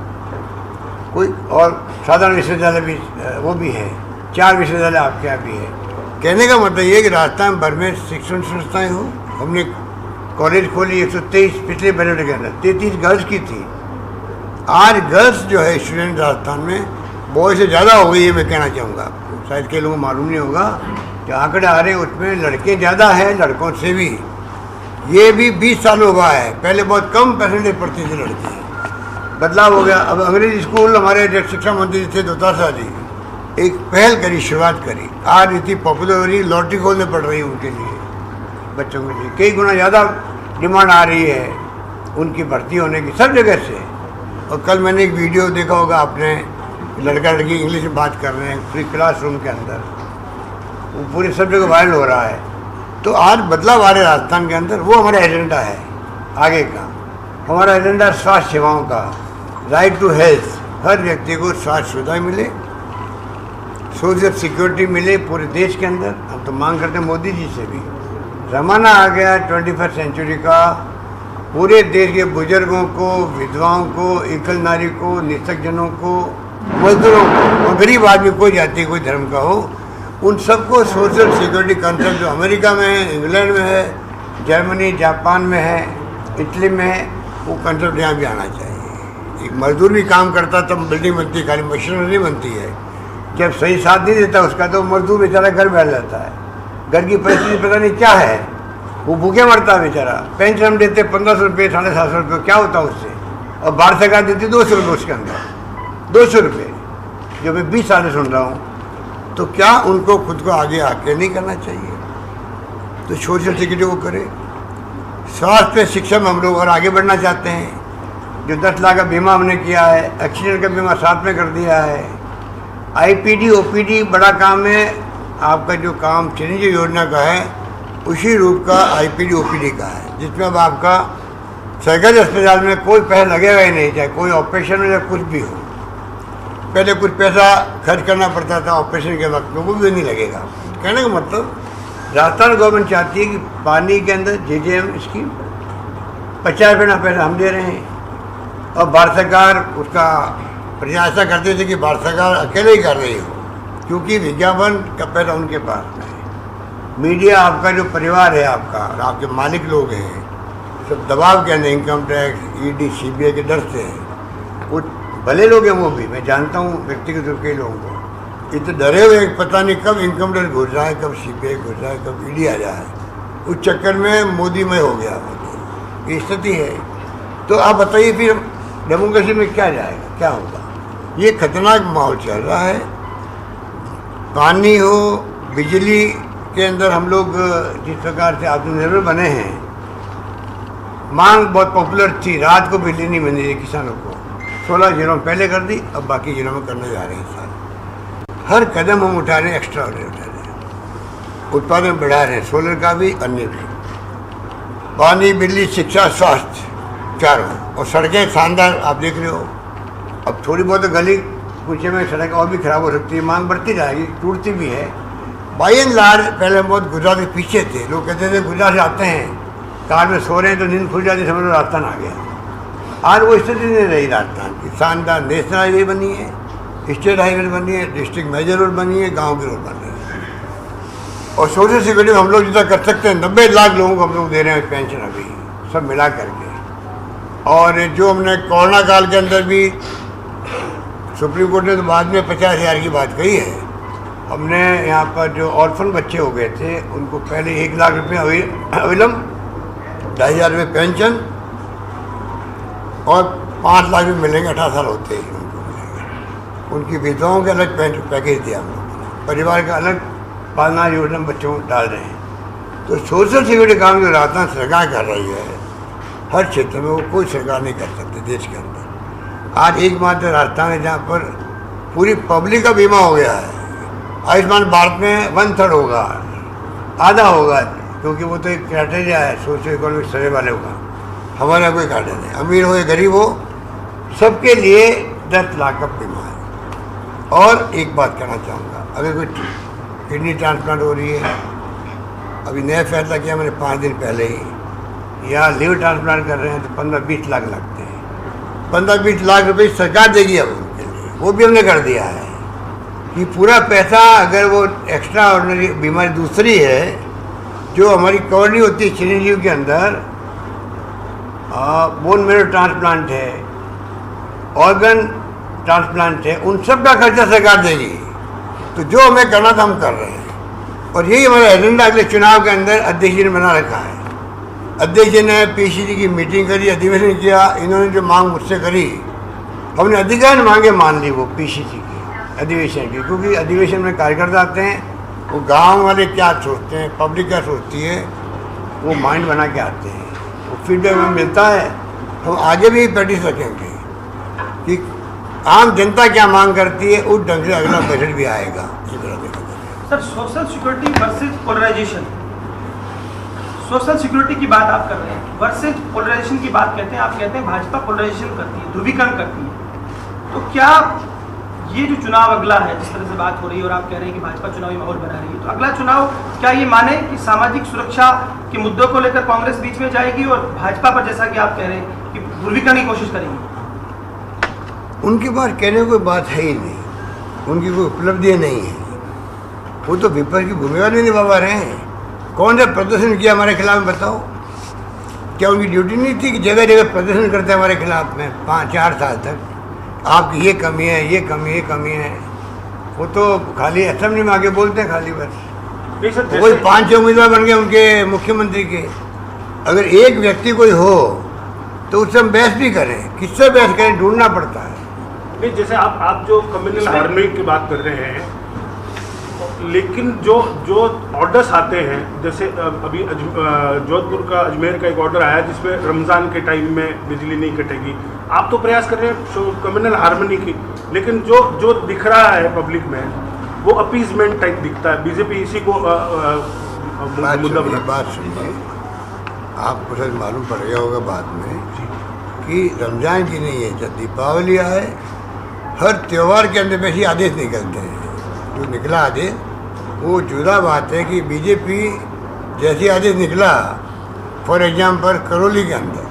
कोई और साधारण विश्वविद्यालय भी वो भी है, 4 विश्वविद्यालय आपके यहाँ भी है। कहने का मतलब ये कि राजस्थान भर में शिक्षण संस्थाएँ हो। हमने कॉलेज खोली 123 पिछले बजट के अंदर, 33 गर्ल्स की थी। आज गर्ल्स जो है स्टूडेंट राजस्थान में बॉय से ज़्यादा हो गई है, मैं कहना चाहूँगा आपको। शायद कई लोगों को मालूम नहीं होगा कि आंकड़े आ रहे हैं उसमें लड़के ज़्यादा हैं लड़कों से भी। ये भी 20 साल हुआ है, पहले बहुत कम परसेंटेज पढ़ती थी लड़की, बदलाव हो गया। अब अंग्रेजी स्कूल हमारे शिक्षा मंत्री थे दोतारा जी, एक पहल करी, शुरुआत करी, आज इतनी पॉपुलर हो रही, लॉटरी खोलने पड़ रही है उनके लिए, बच्चों के लिए कई गुना ज़्यादा डिमांड आ रही है उनकी भर्ती होने की सब जगह से। और कल मैंने एक वीडियो देखा होगा आपने, लड़का लड़की इंग्लिश में बात कर रहे हैं पूरी क्लासरूम के अंदर, वो पूरे सब जगह वायरल हो रहा है। तो आज बदलाव आ रहे राजस्थान के अंदर, वो हमारा एजेंडा है आगे का। हमारा एजेंडा स्वास्थ्य सेवाओं का, राइट टू हेल्थ, हर व्यक्ति को स्वास्थ्य सुविधाएँ मिले, सोशल सिक्योरिटी मिले पूरे देश के अंदर। हम तो मांग करते हैं मोदी जी से भी। ज़माना आ गया 21st सेंचुरी का, पूरे देश के बुजुर्गों को, विधवाओं को, एकल नारी को, निस्तकजनों को, मजदूरों को और गरीब आदमी, कोई जाति कोई धर्म का हो, उन सबको सोशल सिक्योरिटी कॉन्सेप्ट जो अमेरिका में है, इंग्लैंड में है, जर्मनी जापान में है, इटली में है, वो कंसेप्ट यहाँ भी आना चाहिए। एक मजदूर भी काम करता तब बिल्डिंग बनती है, खाली मशीनरी बनती है। जब सही साथ नहीं देता उसका तो मजदूर बेचारा घर बैठ जाता है। घर की परिस्थिति पता नहीं क्या है, वो भूखे मरता है बेचारा। पेंशन हम देते 1500 रुपये, 750 रुपये, क्या होता उससे? और भारत सरकार देती 200 रुपये उसके अंदर, 200 रुपये, जो मैं 20 साल से सुन रहा हूँ। तो क्या उनको खुद को आगे आके नहीं करना चाहिए? तो सोशल सिक्योरिटी वो करे। स्वास्थ्य शिक्षा में हम लोग और आगे बढ़ना चाहते हैं। जो 10 लाख का बीमा हमने किया है, एक्सीडेंट का बीमा साथ में कर दिया है। आईपीडी ओपीडी बड़ा काम है। आपका जो काम चिरंजीवी योजना का है उसी रूप का आईपीडी ओपीडी का है, जिसमें अब आपका सरकारी अस्पताल में कोई पैसा लगेगा ही नहीं, चाहे कोई ऑपरेशन हो या कुछ भी हो। पहले कुछ पैसा खर्च करना पड़ता था ऑपरेशन के वक्त में, वो भी नहीं लगेगा। कहने का मतलब राजस्थान गवर्नमेंट चाहती है कि पानी के अंदर जेजेएम स्कीम 50 रुपये ना पैसा हम दे रहे हैं, और भारत सरकार उसका प्रयास ऐसा करते थे कि भारत सरकार अकेले ही कर रही हो, क्योंकि विज्ञापन का पैसा उनके पास में है। मीडिया आपका जो परिवार है आपका और आपके मालिक लोग हैं, सब दबाव के अंदर इनकम टैक्स ईडी सीबीआई के डर से हैं। वो भले लोग हैं, वो भी मैं जानता हूँ व्यक्तिगत रूप के लोगों को। ये तो डरे हुए, पता नहीं कब इनकम टैक्स घुस रहा है, कब सीबीआई घुस रहा है, कब ईडी आ जाए। उस चक्कर में मोदीमय हो गया ये स्थिति है। तो आप बताइए फिर डेमोक्रेसी में क्या जाएगा, क्या होगा? ये खतरनाक माहौल चल रहा है। पानी हो, बिजली के अंदर हम लोग जिस प्रकार से आत्मनिर्भर बने हैं, मांग बहुत पॉपुलर थी, रात को बिजली नहीं मिल रही किसानों को। 16 जिलों में पहले कर दी, अब बाकी जिलों में करने जा रहे हैं। साल हर कदम हम उठा रहे हैं, एक्स्ट्रा ऑर्डर उठा रहे हैं, उत्पादन बढ़ा रहे हैं, सोलर का भी, अन्य भी। पानी, बिजली, शिक्षा, स्वास्थ्य, चारों, और सड़कें शानदार आप देख रहे हो। अब थोड़ी बहुत गली कुछ में सड़क और भी खराब हो सकती है, मांग बढ़ती जाएगी, टूटती भी है। बाई एंड लार्ज पहले हम बहुत गुजरात के पीछे थे। लोग कहते थे गुजरात से आते हैं, कार में सो रहे हैं तो नींद खुल जाती, समझ लो राजस्थान आ गया। आज वो स्थिति नहीं रही राजस्थान की। शानदार नेशनल हाईवे बनी है, स्टेट हाईवे बनी है, डिस्ट्रिक्ट मेजर रोड बनी है, गाँव की रोड बन रही है। और सोशल सिक्योरिटी हम लोग जितना कर सकते हैं, 90 लाख लोगों को हम लोग दे रहे हैं पेंशन अभी, सब मिला करके। और जो हमने कोरोना काल के अंदर भी, सुप्रीम कोर्ट ने तो बाद में 50,000 की बात कही है। हमने यहाँ पर जो ऑर्फन बच्चे हो गए थे उनको पहले 1 लाख रुपये अविलंब, 2,500 रुपये पेंशन, और 5 लाख भी मिलेंगे 18 साल होते ही उनको मिलेंगे। उनकी विधवाओं के अलग पैकेज दिया हम लोग, परिवार का अलग पालना योजना बच्चों को डाल रहे हैं। तो सोशल सिक्योरिटी काम जो राजस्थान सरकार कर रही है हर क्षेत्र में, वो कोई सरकार नहीं कर सकती देश के अंदर। आज एकमात्र राजस्थान है जहाँ पर पूरी पब्लिक का बीमा हो गया है। आयुष्मान भारत में 1/3 होगा, आधा होगा, क्योंकि वो तो एक क्राइटेरिया है सोशल इकोनॉमिक सर्वे वाले का। हमारा कोई क्राइटेरिया नहीं, अमीर हो या गरीब हो, सबके लिए 10 लाख का बीमा है। और एक बात कहना चाहूँगा, अगर कोई किडनी ट्रांसप्लांट हो रही है, अभी नया फैसला किया मैंने 5 दिन पहले ही, या लिवर ट्रांसप्लांट कर रहे हैं तो 15-20 लाख लगते हैं। 15-20 लाख रुपए सरकार देगी अब उनके लिए, वो भी हमने कर दिया है कि पूरा पैसा, अगर वो एक्स्ट्रा ऑर्डिनरी बीमारी दूसरी है जो हमारी कवर नहीं होती चिरंजीव के अंदर, बोन मैरो ट्रांसप्लांट है, ऑर्गन ट्रांसप्लांट है, उन सब का खर्चा सरकार देगी। तो जो हमें करना था हम कर रहे हैं, और यही हमारा एजेंडा अगले चुनाव के अंदर अध्यक्ष जी ने बना रखा है। अध्यक्ष जी ने पीसीसी की मीटिंग करी, अधिवेशन किया, इन्होंने जो मांग मुझसे करी, हमने अधिकार मांगे मान ली वो पीसीसी की अधिवेशन की, क्योंकि अधिवेशन में कार्यकर्ता आते हैं, वो गांव वाले क्या सोचते हैं, पब्लिक क्या सोचती है, वो माइंड बना के आते हैं, वो फीडबैक हमें मिलता है। हम आगे भी प्रैक्टिस रखेंगे कि आम जनता क्या मांग करती है, उस ढंग से अगला बजट भी आएगा। Sir, social security versus polarisation, social security की बात आप कर रहे हैं, वर्सेज पोलराइजेशन की बात कहते हैं। आप कहते हैं भाजपा पोलराइजेशन करती है, ध्रुवीकरण करती है। तो क्या ये जो चुनाव अगला है, जिस तरह से बात हो रही है और आप कह रहे हैं कि भाजपा चुनावी माहौल बना रही है, तो अगला चुनाव क्या ये माने कि सामाजिक सुरक्षा के मुद्दों को लेकर कांग्रेस बीच में जाएगी और भाजपा पर, जैसा कि आप कह रहे हैं, कि ध्रुवीकरण की कोशिश करेंगी? उनके पास कहने कोई बात है ही नहीं, उनकी कोई उपलब्धियाँ नहीं है। वो तो विपक्ष की भूमिका नहीं निभा पा रहे हैं। कौन सा प्रदर्शन किया हमारे खिलाफ में बताओ? क्या उनकी ड्यूटी नहीं थी कि जगह जगह प्रदर्शन करते हमारे खिलाफ में 5-4 साल तक? आपकी ये कमी है, ये कमी है। वो तो खाली असेंबली में आके बोलते हैं खाली बस। कोई 5-6 उम्मीदवार बन गए उनके मुख्यमंत्री के। अगर एक व्यक्ति कोई हो तो उससे हम बहस भी करें, किससे बहस करें, ढूंढना पड़ता है। नहीं, जैसे आप जो कम्युनल हार्मनी की बात कर रहे हैं, लेकिन जो ऑर्डर्स आते हैं, जैसे अभी जोधपुर का, अजमेर का एक ऑर्डर आया जिसमें रमज़ान के टाइम में बिजली नहीं कटेगी। आप तो प्रयास कर रहे हैं कम्युनल हार्मनी की, लेकिन जो दिख रहा है पब्लिक में वो अपीजमेंट टाइप दिखता है। बीजेपी इसी को मुद्दा बना। बात सुनिए, आपको शायद मालूम पड़ गया होगा बाद में कि रमज़ान की नहीं है, जब दीपावली आए, हर त्यौहार के अंदर वैसे आदेश निकलते हैं। जो निकला आदेश वो जुदा बात है कि बीजेपी जैसी आदेश निकला, फॉर एग्जाम्पल करौली के अंदर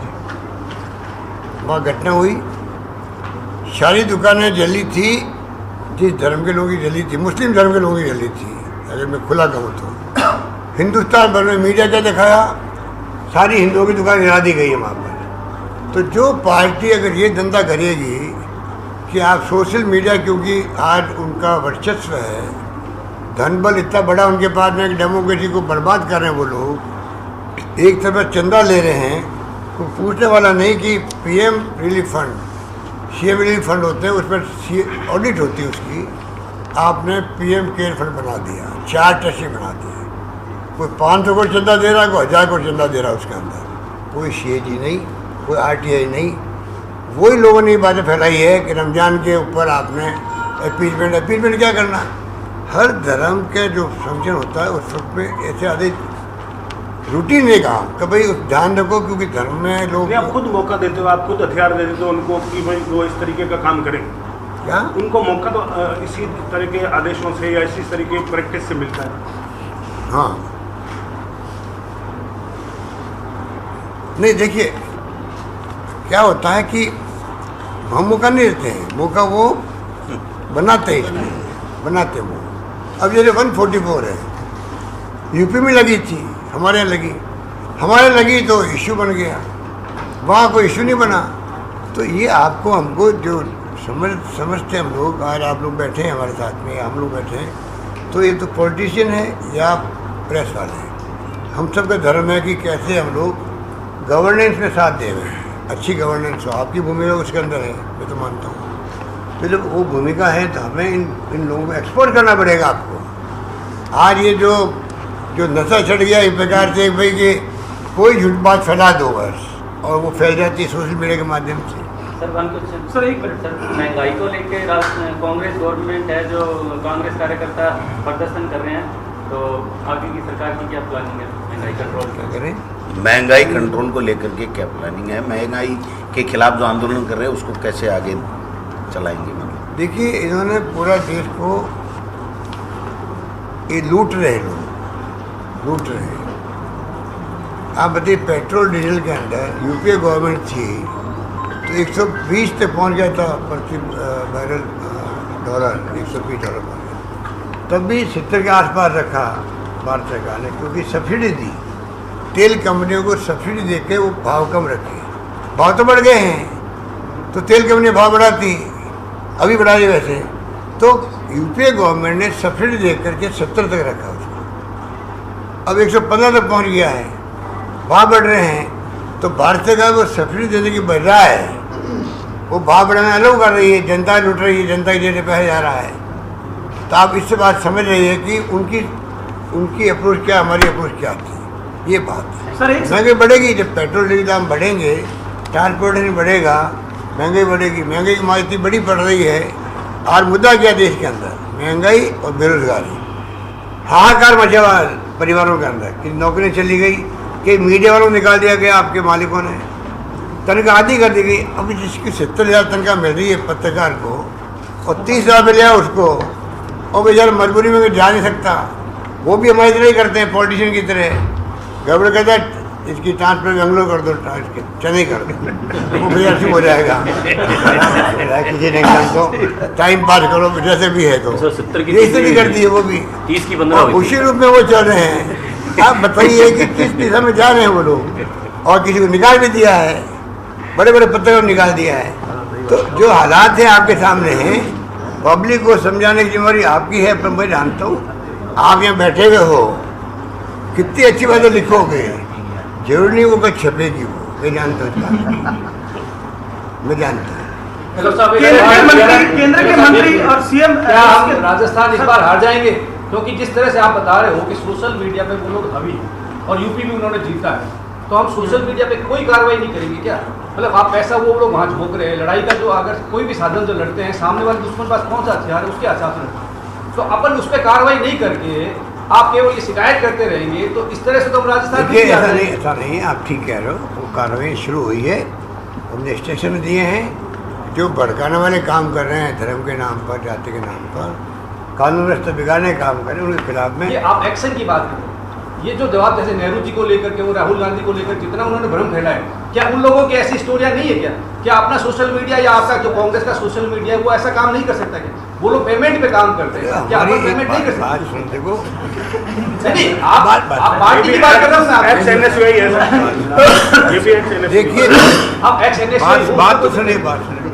वहाँ घटना हुई, सारी दुकानें जली थी, जिस धर्म के लोगों की जली थी, मुस्लिम धर्म के लोगों की जली थी। अगर मैं खुला कहूँ तो हिंदुस्तान भर में मीडिया क्या दिखाया, सारी हिंदुओं की दुकान जला दी गई है वहाँ पर। तो जो पार्टी अगर ये धंधा करेगी कि आप सोशल मीडिया, क्योंकि आज उनका वर्चस्व है, धन बल इतना बड़ा उनके पास में, डेमोक्रेसी को बर्बाद कर रहे हैं वो लोग। एक तरफ चंदा ले रहे हैं, तो पूछने वाला नहीं कि PM relief fund, CM relief fund होते हैं, उस पर ऑडिट होती है उसकी। आपने पीएम केयर फंड बना दिया, 4 ट्रस्टी बना दिए। कोई 500 करोड़ चंदा दे रहा है, कोई 1000 करोड़ चंदा दे रहा है उसके अंदर। कोई सीएजी नहीं, कोई आरटीआई नहीं। वही लोगों ने ये बातें फैलाई है कि रमज़ान के ऊपर आपने अपीजमेंट क्या करना। हर धर्म के जो फंक्शन होता है उस वक्त में ऐसे आदेश रूटीन नहीं कहा कि भाई ध्यान रखो, क्योंकि धर्म में लोग। आप खुद मौका देते हो, आप खुद हथियार दे देते हो उनको कि भाई वो इस तरीके का काम करें। क्या उनको मौका तो इसी तरह के आदेशों से या इसी तरीके की प्रैक्टिस से मिलता है। हाँ, नहीं देखिए क्या होता है कि हम मौका नहीं देते हैं, मौका वो बनाते हैं, बनाते वो। अब जैसे 144 है, यूपी में लगी थी, हमारे यहाँ लगी, हमारे लगी तो इशू बन गया, वहाँ कोई इशू नहीं बना। तो ये आपको हमको जो समझते हम लोग, आज आप लोग बैठे हैं हमारे साथ में, हम लोग बैठे हैं, तो ये तो पॉलिटिशियन है या प्रेस वाले हैं। हम सबका धर्म है कि कैसे हम लोग गवर्नेंस में साथ दे रहे हैं, अच्छी गवर्नेंस हो। आपकी भूमिका उसके अंदर है, मैं तो मानता हूँ। तो जब वो भूमिका है तो हमें इन लोगों को एक्सपोर्ट करना पड़ेगा आपको। आज ये जो नशा चढ़ गया इस प्रकार से भाई कि कोई झूठ बात फैला दो बस, और वो फैल जाती है सोशल मीडिया के माध्यम से। सर एक मिनट सर, महंगाई को लेकर कांग्रेस गवर्नमेंट है, जो कांग्रेस कार्यकर्ता प्रदर्शन कर रहे हैं, तो आगे की सरकार की क्या प्लानिंग है महंगाई कंट्रोल क्या करें? महंगाई कंट्रोल को लेकर के क्या प्लानिंग है? महंगाई के खिलाफ जो आंदोलन कर रहे हैं उसको कैसे आगे चलाएंगे? मतलब देखिए, इन्होंने पूरा देश को ये लूट रहे हैं, लोग लूट रहे हैं। आप बताइए, पेट्रोल डीजल के अंदर यूपीए गवर्नमेंट थी तो 120 तक पहुंच गया था प्रति बैरल डॉलर, $120 पहुँच गया। तब भी 70 के आसपास रखा भारत सरकार ने, क्योंकि सब्सिडी दी, तेल कंपनियों को सब्सिडी देके वो भाव कम रखे। भाव तो बढ़ गए हैं तो तेल कंपनी भाव बढ़ाती, अभी बढ़ा रही वैसे। तो यूपीए गवर्नमेंट ने सब्सिडी दे करके 70 तक रखा उसको, अब 115 तक पहुंच गया है, भाव बढ़ रहे हैं। तो भारत सरकार वो सब्सिडी देने की बढ़ रहा है, वो भाव बढ़ाना अलाउ कर रही है, जनता लूट रही है, जनता के जेब पैसे जा रहा है। तो आप इससे बात समझ रही है कि उनकी अप्रोच क्या, हमारी अप्रोच क्या थी, ये बात है। महंगाई बढ़ेगी, जब पेट्रोल डीजल दाम बढ़ेंगे, ट्रांसपोर्टेशन बढ़ेगा, महंगाई बढ़ेगी। महंगाई की मार इतनी बड़ी पड़ रही है। और मुद्दा क्या देश के अंदर? महंगाई और बेरोजगारी, हाहाकार मचा हुआ परिवारों के अंदर कि नौकरियाँ चली गई, कि मीडिया वालों को निकाल दिया गया, आपके मालिकों ने तनख्वाह आधी कर दी गई। अभी जिसकी 70,000 तनख्वाह मिल रही है पत्रकार को, और 30,000 मिल जाए उसको, और बेचारा मजबूरी में जा नहीं सकता, वो भी हमारी तरह ही करते हैं, पॉलिटिशियन की तरह। गवर्नमेंट कहता है इसकी ट्रांसफर बेंगलोर कर दो, इसके चेन्नई कर दो, वो बेचारा चुप हो जाएगा। किसी ने तो टाइम पास करो जैसे भी है, तो ये स्थिति करती है वो भी, 30 की 15 उसी रूप में वो चल रहे हैं। आप बताइए कि किस दिशा में जा रहे हैं वो लोग, और किसी को निकाल भी दिया है, बड़े बड़े पत्थरों को निकाल दिया है। तो जो हालात हैं आपके सामने हैं, पब्लिक को समझाने की जिम्मेदारी आपकी है। पर मैं जानता हूँ आप यहाँ बैठे हुए हो, कितनी अच्छी बातें लिखोगे, जरूर नहीं वो कहीं छपेगी, वो मैं जानता हूँ, मैं जानता हूँ। केंद्र के मंत्री और सीएम क्या हम राजस्थान इस बार हार जाएंगे? क्योंकि जिस तरह से आप बता रहे हो कि सोशल मीडिया पे वो लोग हावी हैं और यूपी भी उन्होंने जीता है, तो हम सोशल मीडिया पे कोई कार्रवाई नहीं करेंगे क्या? मतलब आप पैसा वो लोग वहाँ झोंक रहे हैं, लड़ाई का जो अगर कोई भी साधन जो लड़ते हैं, सामने वाले दुश्मन पास कौन सा हथियार है उसके हिसाब से लड़ते, तो अपन उस पर कार्रवाई नहीं करके आप केवल ये शिकायत करते रहेंगे, तो इस तरह से तो हम राजस्थान ऐसा नहीं, आप ठीक कह रहे हो। वो कार्रवाई शुरू हुई है, हमने स्टेशन दिए हैं। जो भड़काने वाले काम कर रहे हैं धर्म के नाम पर, जाति के नाम पर, कानून व्यवस्था बिगाड़ने का काम कर रहे हैं, उनके खिलाफ में ये आप एक्शन की बात करें। ये जो जवाब जैसे नेहरू जी को लेकर के, वो राहुल गांधी को लेकर जितना उन्होंने भ्रम फैलाया, क्या उन लोगों की ऐसी स्टोरियां नहीं है क्या? क्या अपना सोशल मीडिया या आपका जो कांग्रेस का सोशल मीडिया है वो ऐसा काम नहीं कर सकता क्या? वो लोग पेमेंट पे काम करते हैं, क्या अपन पेमेंट नहीं कर सकते? देखो नहीं, आप पार्टी की बात कर रहे हो, देखिए बात तो सुनिए,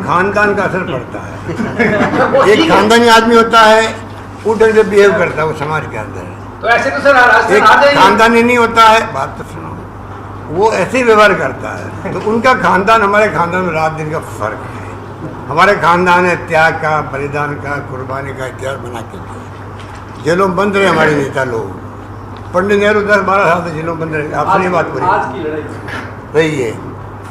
खानदान का असर पड़ता है। एक खानदानी आदमी होता है, वो ढंग से बिहेव करता है वो समाज के अंदर, तो ऐसे तो सर एक खानदानी नहीं होता है। बात तो सुनो, वो ऐसे ही व्यवहार करता है। तो उनका खानदान हमारे खानदान में रात दिन का फर्क है। हमारे खानदान है त्याग का, बलिदान का, कुर्बानी का इतिहास बना के दिया। जेलों बंद रहे हमारे नेता लोग, पंडित नेहरू 10-12 साल से जेलों बंद रहे। आपसे नहीं बात पूरी रही है।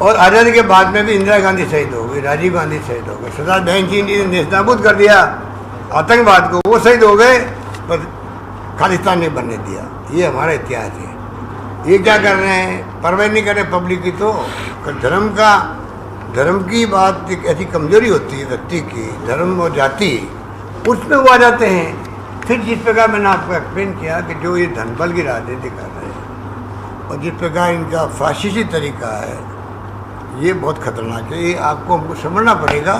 और आज़ादी के बाद में भी इंदिरा गांधी शहीद हो गई, राजीव गांधी शहीद हो गए, सरदार बहनसिंह जी ने नेस्तनाबूद कर दिया आतंकवाद को, वो शहीद हो गए, पर खालिस्तान नहीं बनने दिया। ये हमारा इतिहास है। ये क्या कर रहे हैं, परवाह नहीं कर रहे पब्लिक की। तो धर्म की बात एक ऐसी कमजोरी होती है व्यक्ति की, धर्म और जाति, उसमें वो आ जाते हैं। फिर जिस प्रकार मैंने आपको एक्सप्लेन किया कि जो ये धनबल की राजनीति कर रहे हैं और जिस प्रकार इनका फाशिस्टी तरीका है, ये बहुत खतरनाक है। ये आपको हमको समझना पड़ेगा।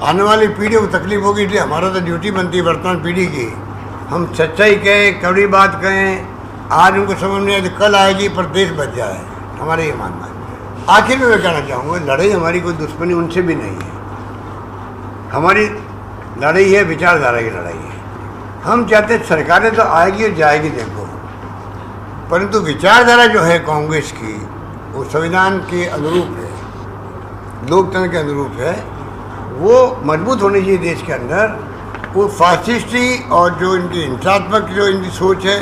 आने वाली पीढ़ी को तकलीफ होगी, इसलिए हमारा तो ड्यूटी बनती है वर्तमान पीढ़ी की, हम सच्चाई कहें, कड़वी बात कहें। आज उनको समझ नहीं आए तो कल आएगी, पर देश बच जाए, हमारा ये मानना है। आखिर में मैं कहना चाहूँगा, लड़ाई हमारी कोई दुश्मनी उनसे भी नहीं है। हमारी लड़ाई है विचारधारा की लड़ाई है। हम चाहते सरकारें तो आएगी और जाएगी देखो, परंतु विचारधारा जो है कांग्रेस की, वो संविधान के अनुरूप है, लोकतंत्र के अनुरूप है। वो मजबूत होनी चाहिए देश के अंदर। वो फासिस्टी और जो इनकी हिंसात्मक जो इनकी सोच है,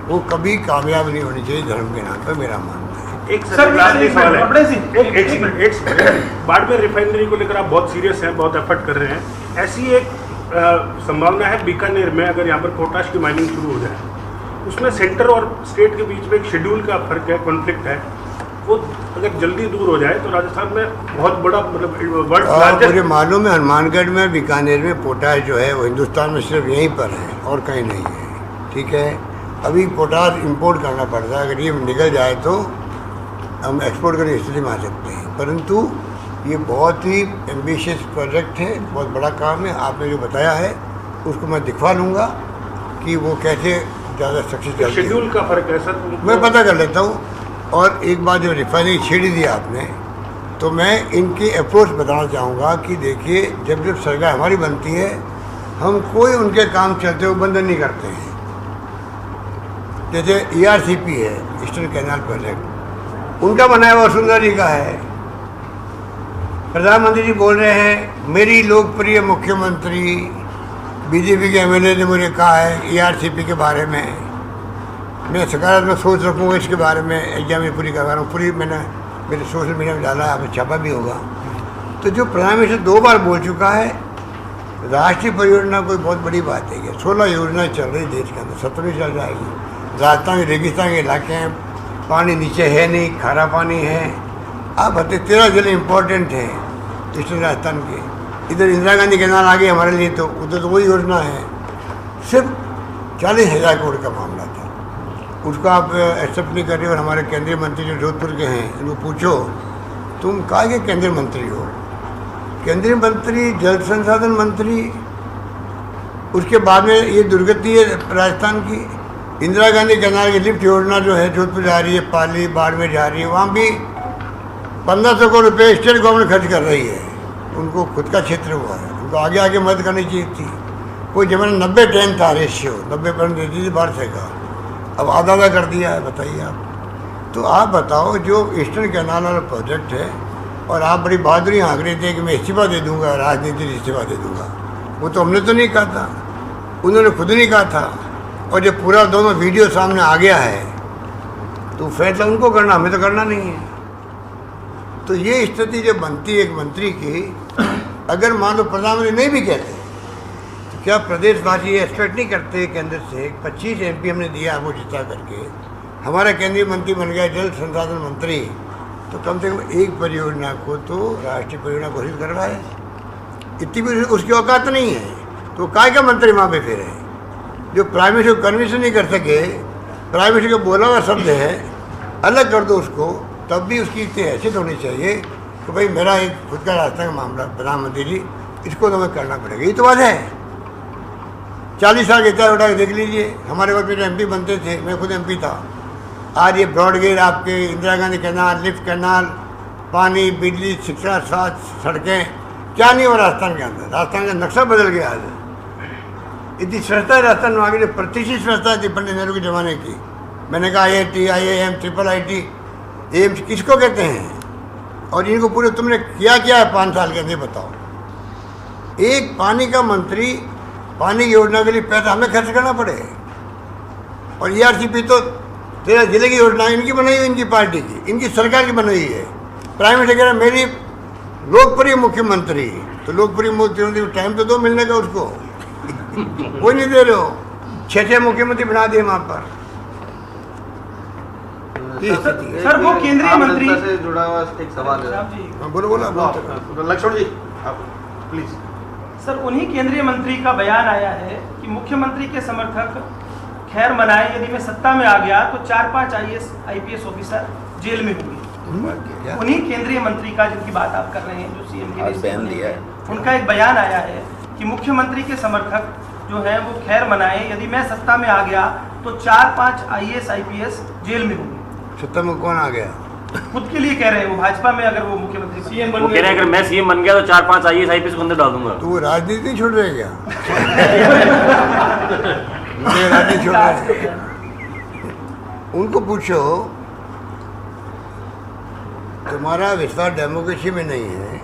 वो कभी कामयाब नहीं होनी चाहिए धर्म के नाम पर, मेरा मानना है। एक बाड़मेर रिफाइनरी को लेकर आप बहुत सीरियस हैं, बहुत एफर्ट कर रहे हैं। ऐसी एक संभावना है बीकानेर में, अगर यहाँ पर पोटाश की माइनिंग शुरू हो जाए, उसमें सेंटर और स्टेट के बीच में एक शेड्यूल का फर्क है, कॉन्फ्लिक्ट है। वो अगर जल्दी दूर हो जाए तो राजस्थान में बहुत बड़ा मतलब वर्ल्ड मुझे मालूम है हनुमानगढ़ में, बीकानेर में पोटाश जो है वो हिंदुस्तान में सिर्फ यहीं पर है और कहीं नहीं है। ठीक है, अभी पोटाश इंपोर्ट करना पड़ता है। अगर ये निकल जाए तो हम एक्सपोर्ट करने की स्थिति में आ सकते हैं, परंतु ये बहुत ही एम्बिशियस प्रोजेक्ट है, बहुत बड़ा काम है। आपने जो बताया है उसको मैं दिखवा लूँगा कि वो कैसे ज़्यादा सक्सेस। शेड्यूल का फर्क है सर, मैं पता कर लेता हूँ। और एक बात जो रिफाइनरी छेड़ी दी आपने, तो मैं इनकी अप्रोच बताना चाहूँगा कि देखिए, जब जब सरकार हमारी बनती है, हम कोई उनके काम चलते हुए बंद नहीं करते हैं। जैसे ERCP है, ईस्टर्न कैनाल प्रोजेक्ट, उनका बनाया हुआ वसुंधरा जी का है। प्रधानमंत्री जी बोल रहे हैं, मेरी लोकप्रिय मुख्यमंत्री BJP के MLA ने मुझे कहा है ERCP के बारे में, मैं सकारात्मक सोच रखूँगा इसके बारे में, एग्जाम में पूरी करवा रहा हूँ। पूरी मैंने मेरे सोशल मीडिया में डाला है, आपने छापा भी होगा। तो जो प्रधानमंत्री 2 बार बोल चुका है, राष्ट्रीय परियोजना कोई बहुत बड़ी बात है। 16 योजनाएँ चल रही देश के अंदर, 17वीं चल जाएगी। राजस्थान के रेगिस्तान के इलाके हैं, पानी नीचे है नहीं, खारा पानी है। आप बताइए, 13 जिले इम्पोर्टेंट हैं ईस्टर्न राजस्थान के। इधर इंदिरा गांधी कैनाल आ गई हमारे लिए, तो उधर तो वही योजना है। सिर्फ 40,000 करोड़ का मामला था, उसको आप एक्सेप्ट नहीं कर रहे। और हमारे केंद्रीय मंत्री जो जोधपुर के हैं, इनको पूछो तुम कहाँ के केंद्रीय मंत्री हो? केंद्रीय मंत्री, जल संसाधन मंत्री। उसके बाद में ये दुर्गति है राजस्थान की। इंदिरा गांधी कैनाल की लिफ्ट योजना जो है जोधपुर जा रही है, पाली बाड़मेर जा रही है, वहाँ भी 1500 करोड़ रुपये स्टेट गवर्नमेंट खर्च कर रही है। उनको खुद का क्षेत्र हुआ है, उनको आगे आगे मदद करनी चाहिए थी। कोई जमाना 90-10 था रेशियो, 90% देती थी बाढ़ से का, अब आधा कर दिया है। बताइए आप। तो आप बताओ, जो ईस्टर्न कैनाल वाला प्रोजेक्ट है, और आप बड़ी बहादुरी हाँक रहे थे कि मैं इस्तीफा दे दूंगा, राजनीति इस्तीफा दे दूंगा। वो तो हमने तो नहीं कहा था, उन्होंने खुद नहीं कहा था। और जब पूरा दोनों वीडियो सामने आ गया है तो फैसला उनको करना, हमें तो करना नहीं है। तो ये स्थिति जो बनती है एक मंत्री की, अगर मान लो प्रधानमंत्री नहीं भी कहते तो क्या प्रदेशवासी एक्सपेक्ट नहीं करते केंद्र से? 25 MP हमने दिया आपको जिता करके, हमारा केंद्रीय मंत्री बन गया जल संसाधन मंत्री, तो कम से कम एक परियोजना को तो राष्ट्रीय परियोजना घोषित करवाए। इतनी भी उसकी औकात नहीं है, तो काय का मंत्री वहाँ पे फिर है? जो प्राइम मिनिस्टर को कन्विंस नहीं कर सके, प्राइम मिनिस्टर का बोला हुआ शब्द है, अलग कर दो उसको, तब भी उसकी इतनी हैसियत होनी चाहिए कि भाई मेरा एक खुद का रास्ता का मामला, प्रधानमंत्री जी इसको तो हमें करना पड़ेगा। ये तो बात है। 40 साल के उठा के देख लीजिए, हमारे वक्त में जो MP बनते थे, मैं खुद MP था, आज ये ब्रॉडगेज, आपके Indira Gandhi canal, lift canal, पानी, बिजली, शिक्षा, स्वास्थ्य, सड़कें, क्या नहीं हो राजस्थान के अंदर। राजस्थान का नक्शा बदल गया आज। इतनी संस्था राजस्थान में आगे, जो प्रतिष्ठित संस्था थी पंडित नेहरू के ज़माने की, मैंने कहा IIT, IIM, IIIT, एम्स किसको कहते हैं? और इनको पूरे तुमने किया क्या है 5 साल के अंदर? बताओ। एक पानी का मंत्री, पानी की योजना के लिए पैसा हमें खर्च करना पड़े। और ERCP तो 13 जिले की योजना इनकी बनाई हुई, इनकी पार्टी की, इनकी सरकार की बनाई हुई है। प्राइम मिनिस्टर कह रहा मेरी लोकप्रिय मुख्यमंत्री, तो लोकप्रिय मुख्यमंत्री टाइम तो दो मिलने का उसको, वो नहीं दे रहे हो। 6 मुख्यमंत्री बना दिए वहाँ पर। सर वो केंद्रीय मंत्री से जुड़ा हुआ एक सवाल है। बोलो लक्ष्मण जी आप प्लीज। सर उन्हीं केंद्रीय मंत्री का बयान आया है कि मुख्यमंत्री के समर्थक खैर मनाए, यदि मैं सत्ता में आ गया तो 4-5 IAS IPS ऑफिसर जेल में होंगे। उन्हीं केंद्रीय मंत्री का जिनकी बात आप कर रहे हैं, जो CM के बयान दिया है, उनका एक बयान आया है कि मुख्यमंत्री के समर्थक जो है वो खैर मनाए, यदि मैं सत्ता में आ गया तो 4-5 IAS IPS जेल में होंगे। सत्ता में कौन आ गया? खुद के लिए कह रहे हैं वो, भाजपा में अगर वो मुख्यमंत्री CM बन गए, अगर मैं CM बन गया तो 4-5 IAS IPS को अंदर डाल दूंगा। तो वो राजनीति नहीं छोड़ रहे क्या? राजनीति छोड़ रहे। उनको पूछो, तुम्हारा विश्वास डेमोक्रेसी में नहीं है,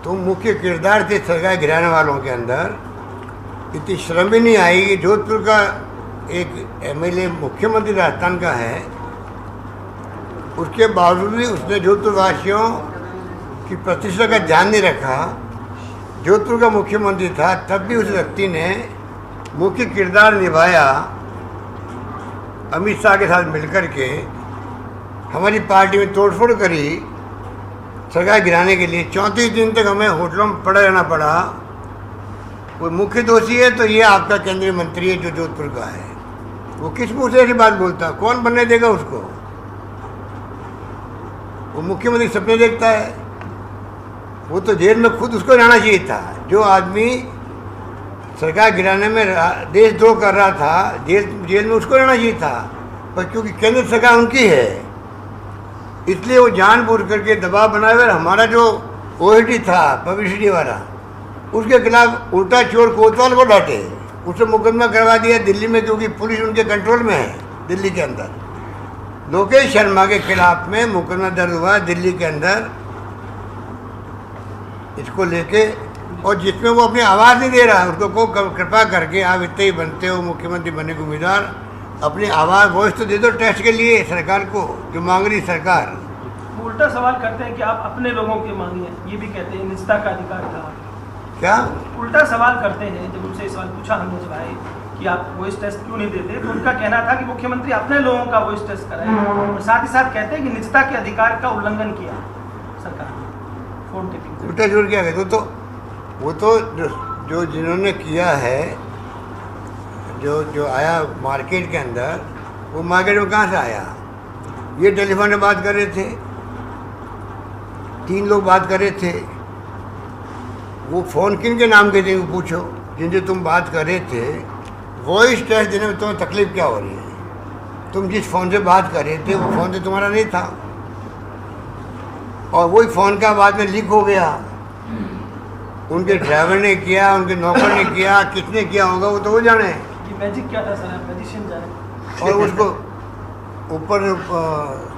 तुम मुख्य किरदार थे सरकार गिराने वालों के अंदर, इतनी शर्म ही नहीं आई कि जोधपुर का एक MLA मुख्यमंत्री राजस्थान का है, उसके बावजूद भी उसने जोधपुर वासियों की प्रतिष्ठा का ध्यान नहीं रखा। जोधपुर का मुख्यमंत्री था, तब भी उस व्यक्ति ने मुख्य किरदार निभाया, अमित शाह के साथ मिलकर के हमारी पार्टी में तोड़फोड़ करी सरकार गिराने के लिए। 34 दिन तक हमें होटलों में पड़ा रहना पड़ा। कोई मुख्य दोषी है तो ये आपका केंद्रीय मंत्री है जो जोधपुर का है, वो किस मुँह से ऐसी बात बोलता? कौन बनने देगा उसको? वो मुख्यमंत्री सपने देखता है, वो तो जेल में खुद उसको रहना चाहिए था। जो आदमी सरकार गिराने में देशद्रोह कर रहा था, जेल में उसको रहना चाहिए था, पर क्योंकि केंद्र सरकार उनकी है इसलिए वो जानबूझ करके दबाव बनाए हुए। हमारा जो OIT था पब्लिसिटी वाला, उसके खिलाफ उल्टा चोर कोतवाल को डांटे, उससे मुकदमा करवा दिया दिल्ली में, क्योंकि पुलिस उनके कंट्रोल में है दिल्ली के अंदर। लोकेश शर्मा के खिलाफ में मुकदमा दर्ज हुआ दिल्ली के अंदर इसको लेके, और जिसमें वो अपनी आवाज़ नहीं दे रहा, उसको को कृपा करके आप इतने ही बनते हो मुख्यमंत्री बनने को उम्मीदवार, अपनी आवाज़ वॉइस तो दे दो टेस्ट के लिए सरकार को, जो मांग रही सरकार। उल्टा सवाल करते हैं कि आप अपने लोगों के मांगिए, ये भी कहते हैं निजता का अधिकार था। क्या उल्टा सवाल करते हैं? जब उनसे सवाल पूछा हमने जब आए कि आप वॉइस टेस्ट क्यों नहीं देते, तो उनका कहना था कि मुख्यमंत्री अपने लोगों का वॉइस टेस्ट कराए, और साथ ही साथ कहते हैं कि निजता के अधिकार का उल्लंघन किया सरकार। फोन टेपिंग उल्टा जोड़ किया गया तो वो तो जो जिन्होंने किया है, जो आया मार्केट के अंदर, वो मार्केट में कहाँ से आया? ये टेलीफोन में बात कर रहे थे, 3 लोग बात कर रहे थे। वो फ़ोन किन के नाम के थे वो पूछो, जिनसे तुम बात कर रहे थे। वॉइस टेस्ट देने में तुम्हें तकलीफ क्या हो रही है? तुम जिस फ़ोन से बात कर रहे थे वो फ़ोन तो तुम्हारा नहीं था, और वही फ़ोन का बाद में लीक हो गया। उनके ड्राइवर ने किया, उनके नौकर ने किया, किसने किया होगा वो तो वो जाने। ये मैजिक क्या था सर, मैजिशियन जाने। और उसको ऊपर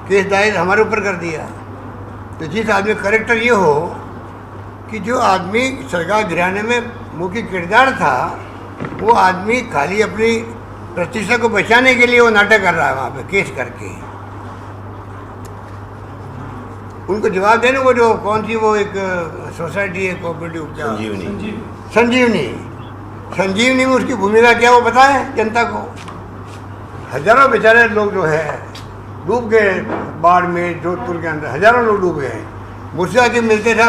केस दायर हमारे ऊपर कर दिया। तो जिस आदमी का करेक्टर ये हो कि जो आदमी सरकार गिराने में मुख्य किरदार था, वो आदमी खाली अपनी प्रतिष्ठा को बचाने के लिए वो नाटक कर रहा है वहाँ पे केस करके। उनको जवाब देने को जो कौन सी वो एक सोसाइटी है कोऑपरेटिव संजीवनी में उसकी भूमिका क्या वो पता है जनता को? हजारों बेचारे लोग जो है डूब गए बाढ़ में, जोधपुर के अंदर हजारों लोग डूब गए। मुझसे आके मिलते थे,